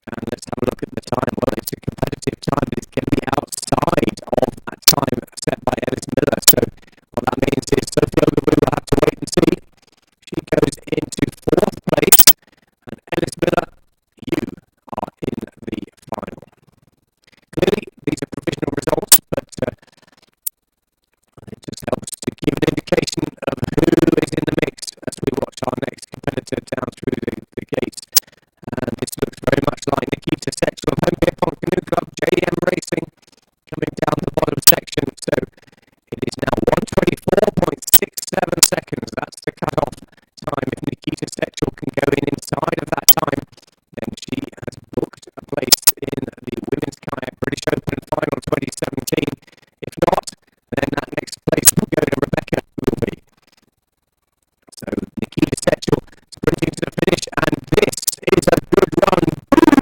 And let's have a look at the time. Well, it's a competitive time, but it's going to be outside of that time set by Ellis Miller. So what that means is Sophie Ogilvie will have to wait and see. She goes into 4th place, and Ellis Miller, you are in the final. Clearly, these are provisional results, but it just helps to give an indication of who is in the mix as we watch our next competitor down through the gates. And this looks very much like Nikita Sexton of Home Pierpont Canoe Club, JM Racing, coming down the bottom section. So it is now 1:24.67 seconds. That's the cut-off time. If Nikita Sexton can go inside of that time, then she has booked a place in the Women's Kayak British Open Final 2017. If not, then that next place will go to Rebecca Ogilvie. So Nikita Sexton sprinting to the finish, and this is a good run. Boom!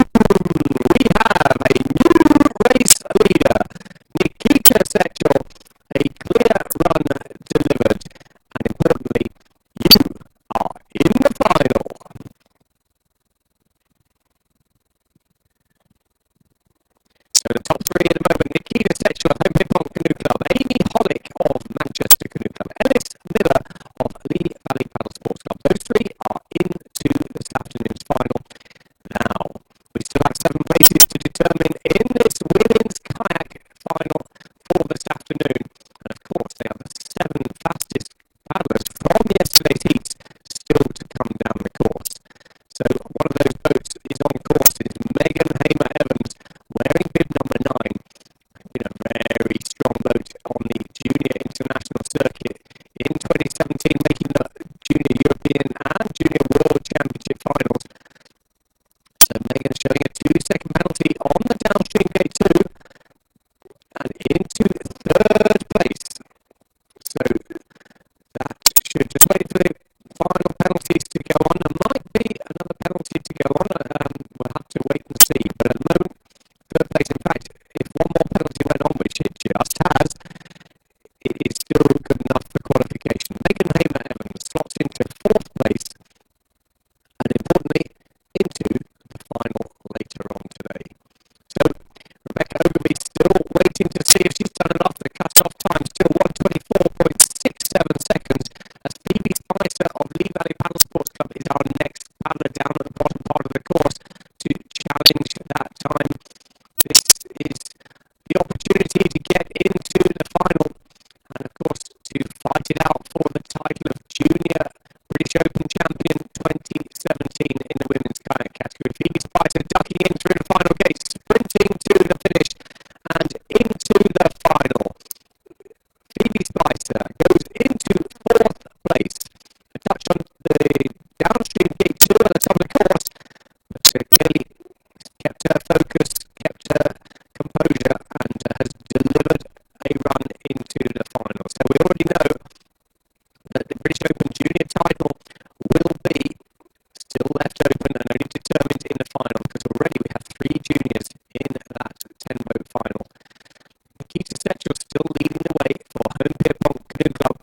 We have a new race leader, Nikita Sexton. A clear run delivered, and importantly, you are in the final. Handler down at the bottom part of the course to challenge that time. This is the opportunity to get into the final and, of course, to fight it out for the title of Junior British Open Champion 2017 in the women's kayak category. Phoebe Spicer ducking in through the final gate, sprinting to the finish and into the final. Phoebe Spicer goes into fourth place. A touch on the downstream gate 2 at the top of the course, but clearly kept her focus, kept her composure, and has delivered a run into the final. So we already know that the British Open Junior title will be still left open and only determined in the final, because already we have 3 juniors in that 10-boat final. Nikita Setchel still leading the way for Home Pierpont Canoe Club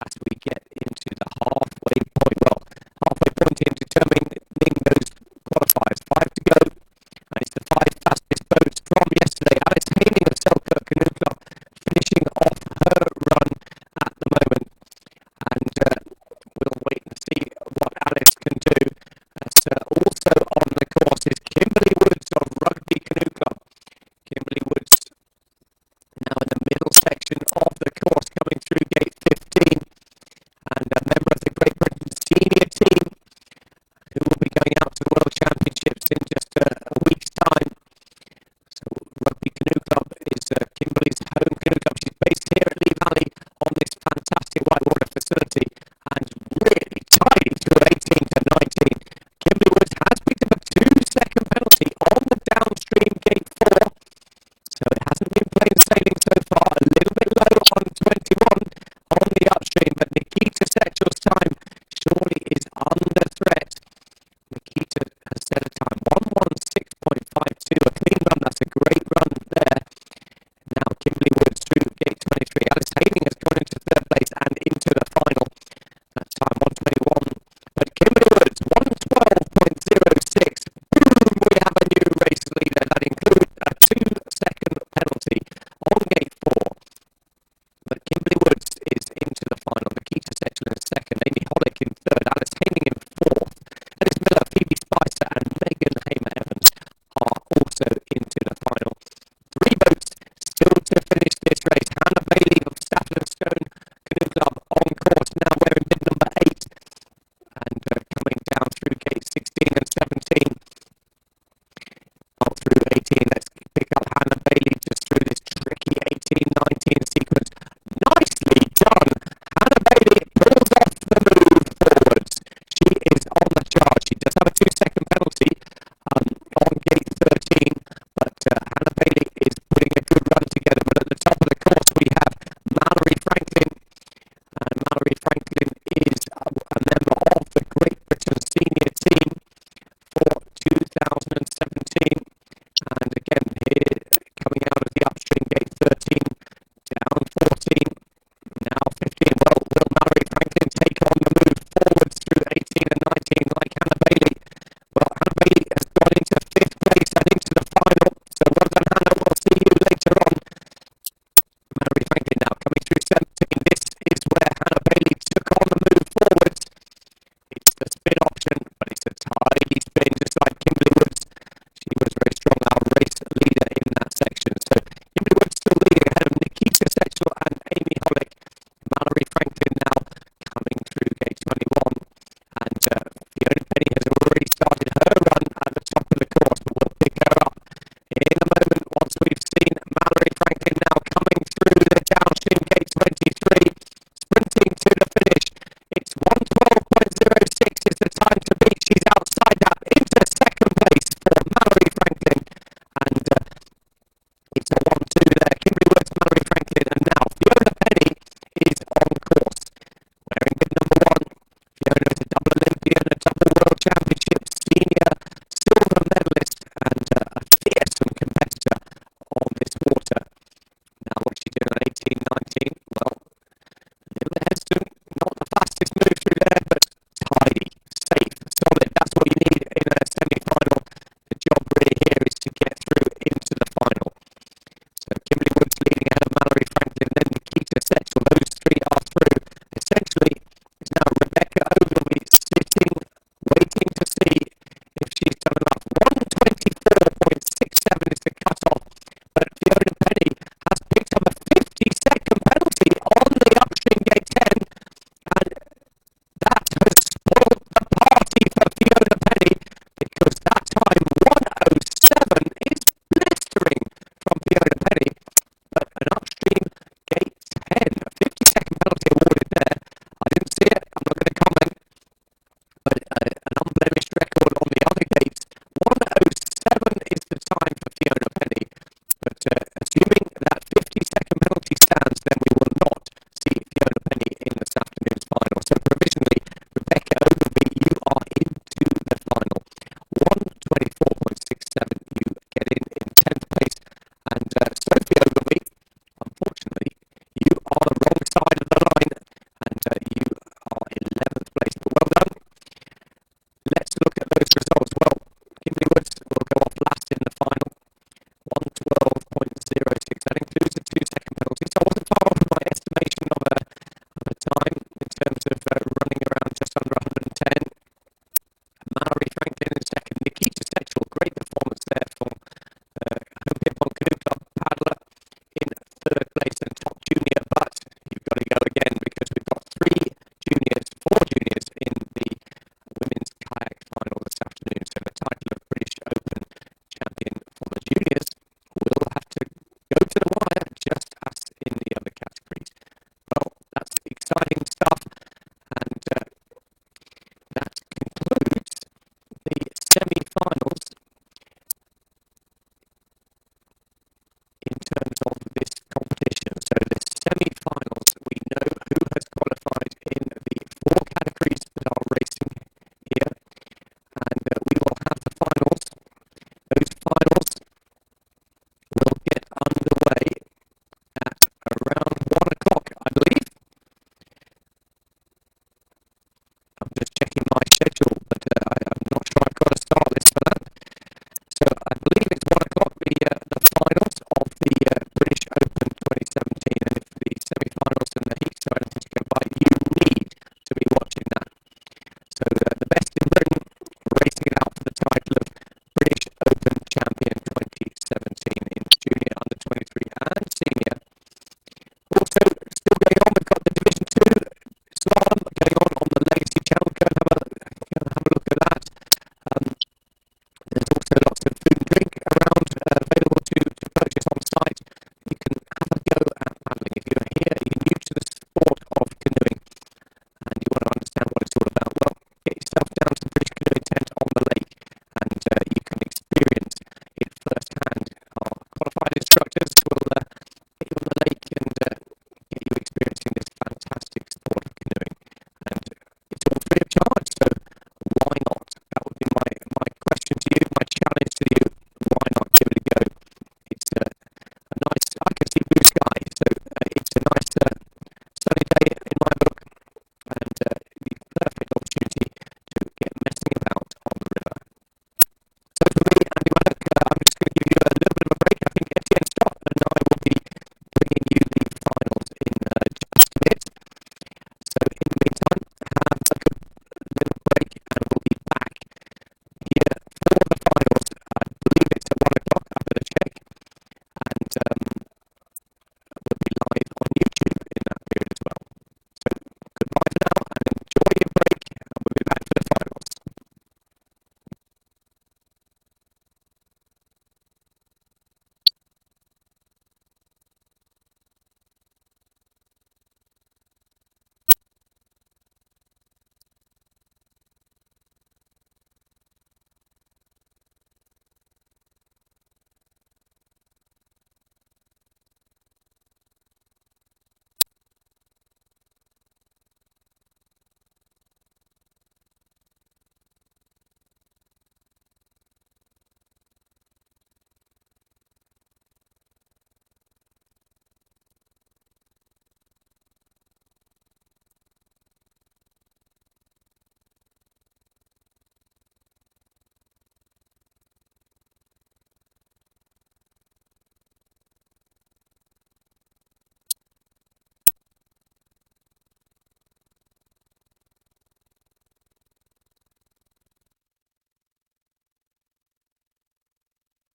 as we get into the halfway point. Well, halfway point in determining those qualifiers. 5 to go, and it's the 5 fastest boats from yesterday. Alice Haining of Selkirk Canoe Club finishing off her run at the moment, and we'll wait and see what Alice can do. Also on the course is Kimberly Woods of Rugby Canoe Club. Kimberly Woods now in the middle section of the course, coming through gate 15, and a member of the Great Britain senior team who will be going out to the World Championships in just a week's time. So Rugby Canoe Club is Kimberly's home canoe club. She's based here at Lee Valley on this fantastic whitewater facility and really tidy through 18 to 19. Kimberly Woods has picked up a 2-second penalty on the downstream gate 4. So it hasn't been plain sailing so far. A little bit low on 21 on the upstream, but Nikita Setchel's time surely is under threat. Nikita has set a time 1:16.52, a clean run. That's a great run there. Now Kimberly Woods through gate 23. Alice Haining has gone into third place and into the final. That time 1:21. But Kimberly Woods 1:12.06. Boom! We have a new race leader. That includes a 2-second penalty on gate 4. But Kimberly Woods is into the final. Nikita Setchel in second. Amy Hollick in third. Alice Haining in fourth. Ellis Miller, Phoebe Spicer, and Megan Hamer-Evans are also into the final. 3 boats still to finish this race. Hannah Bailey of Stafford and Stone Canoe Club on course now, wearing bib number 8, and coming down through gate 16 and 17. Not through 18. Let's pick up Hannah Bailey just through this tricky 18-19 sequence. Nicely done. Hannah Bailey pulls off the move forwards. She is on the charge. She does have a 2-second penalty on gate 13, but Hannah Bailey is putting a good run together. But at the top of the course we have Mallory Franklin, and Mallory Franklin is a member of the Great Britain senior team for 2017. And again, here coming out of the upstream gate 13, down 14, now 15. Well, will Mallory Franklin take on the move forwards through 18 and 19 like Hannah Bailey? Well, Hannah Bailey has gone into 5th place and into the final. So well done, Hannah. We'll see you later on. Mallory Franklin now coming through 17. This is where Hannah Bailey took on the move forwards. It's the spin option, but it's a tidy spin, just like Kimberly Woods. She was very strong, our race leader in that section. So Kimberly Woods still leading ahead of Nikita Setchel and Amy Hollick. Mallory Franklin now coming through gate 21. And Fiona Penny has already started her run at the top of the course, but we'll pick her up in a moment once we've seen Mallory Franklin now coming through the downstream gate 23, sprinting to the finish. It's 1:12.06 is the time to beat. She's outside that into second place for Mallory Franklin, and it's a 1-2 there. Kimberly Woods, Mallory Franklin, and now Fiona Penny is on course, wearing bib number 1. Fiona is a double Olympian, a double World Championship senior silver medalist, and a fearsome competitor on this water. Now what's she doing on 18-19? Well,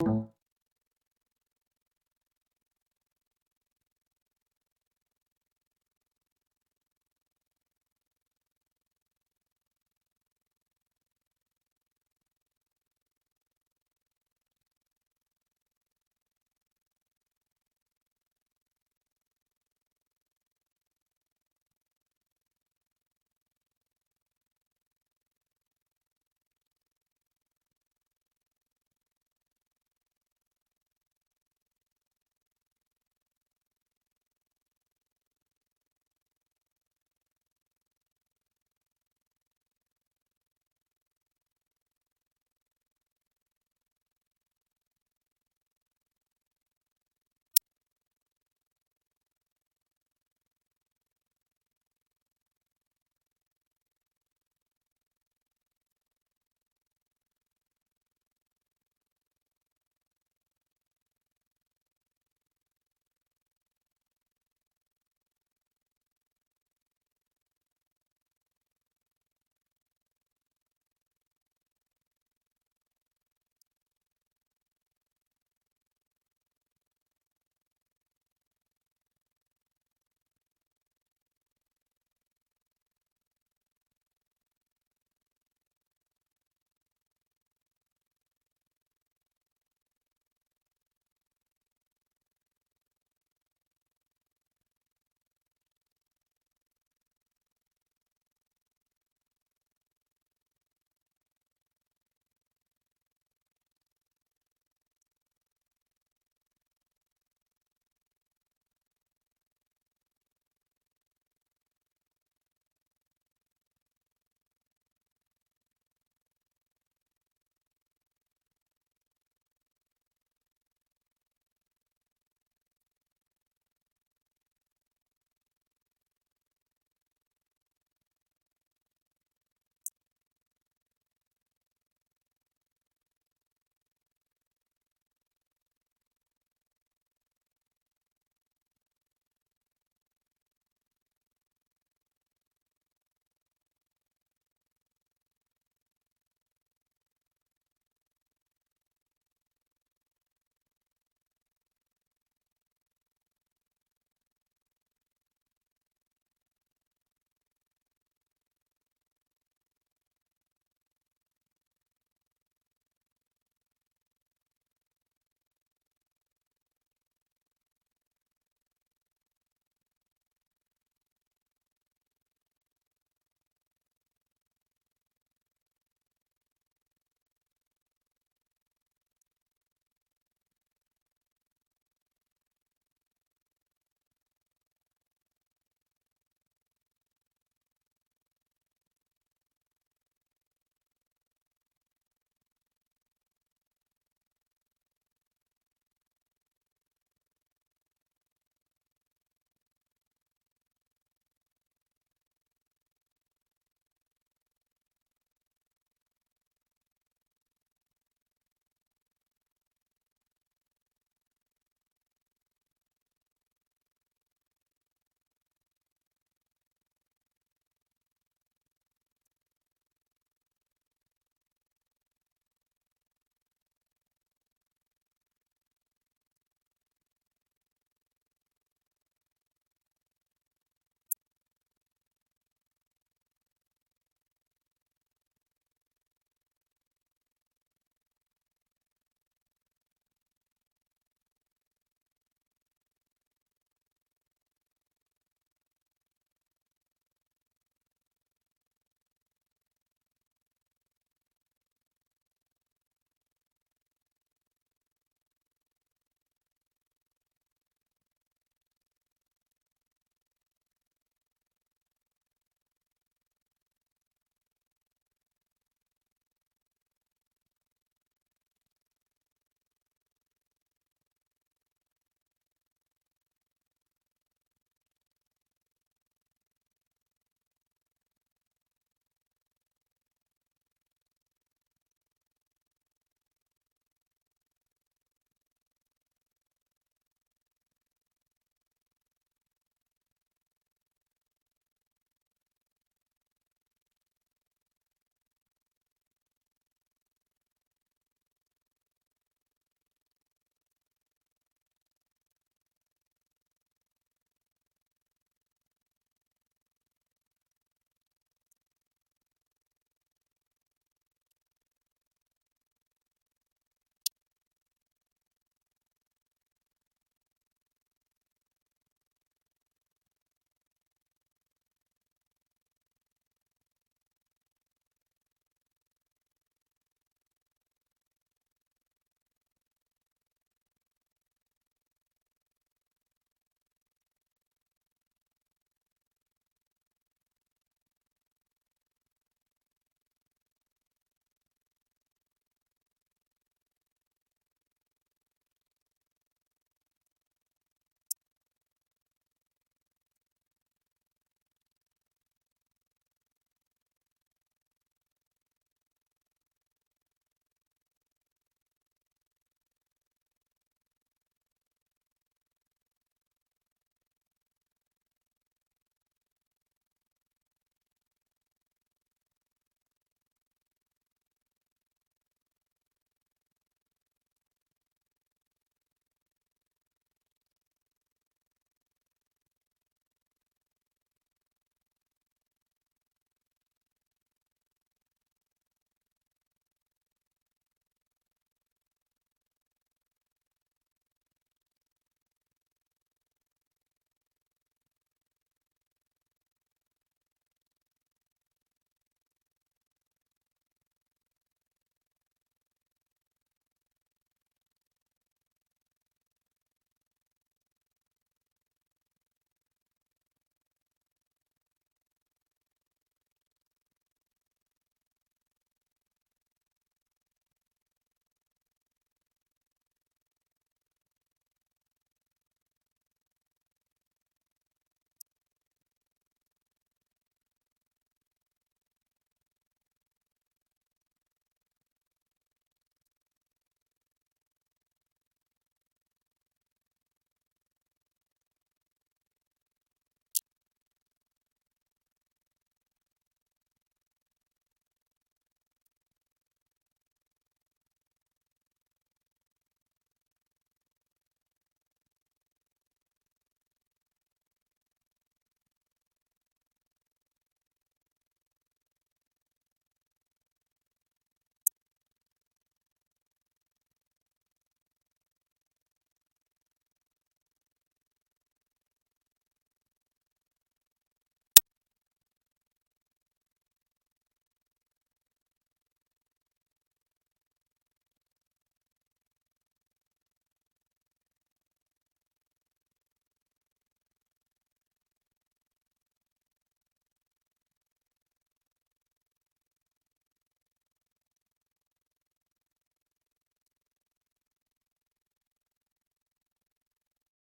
you.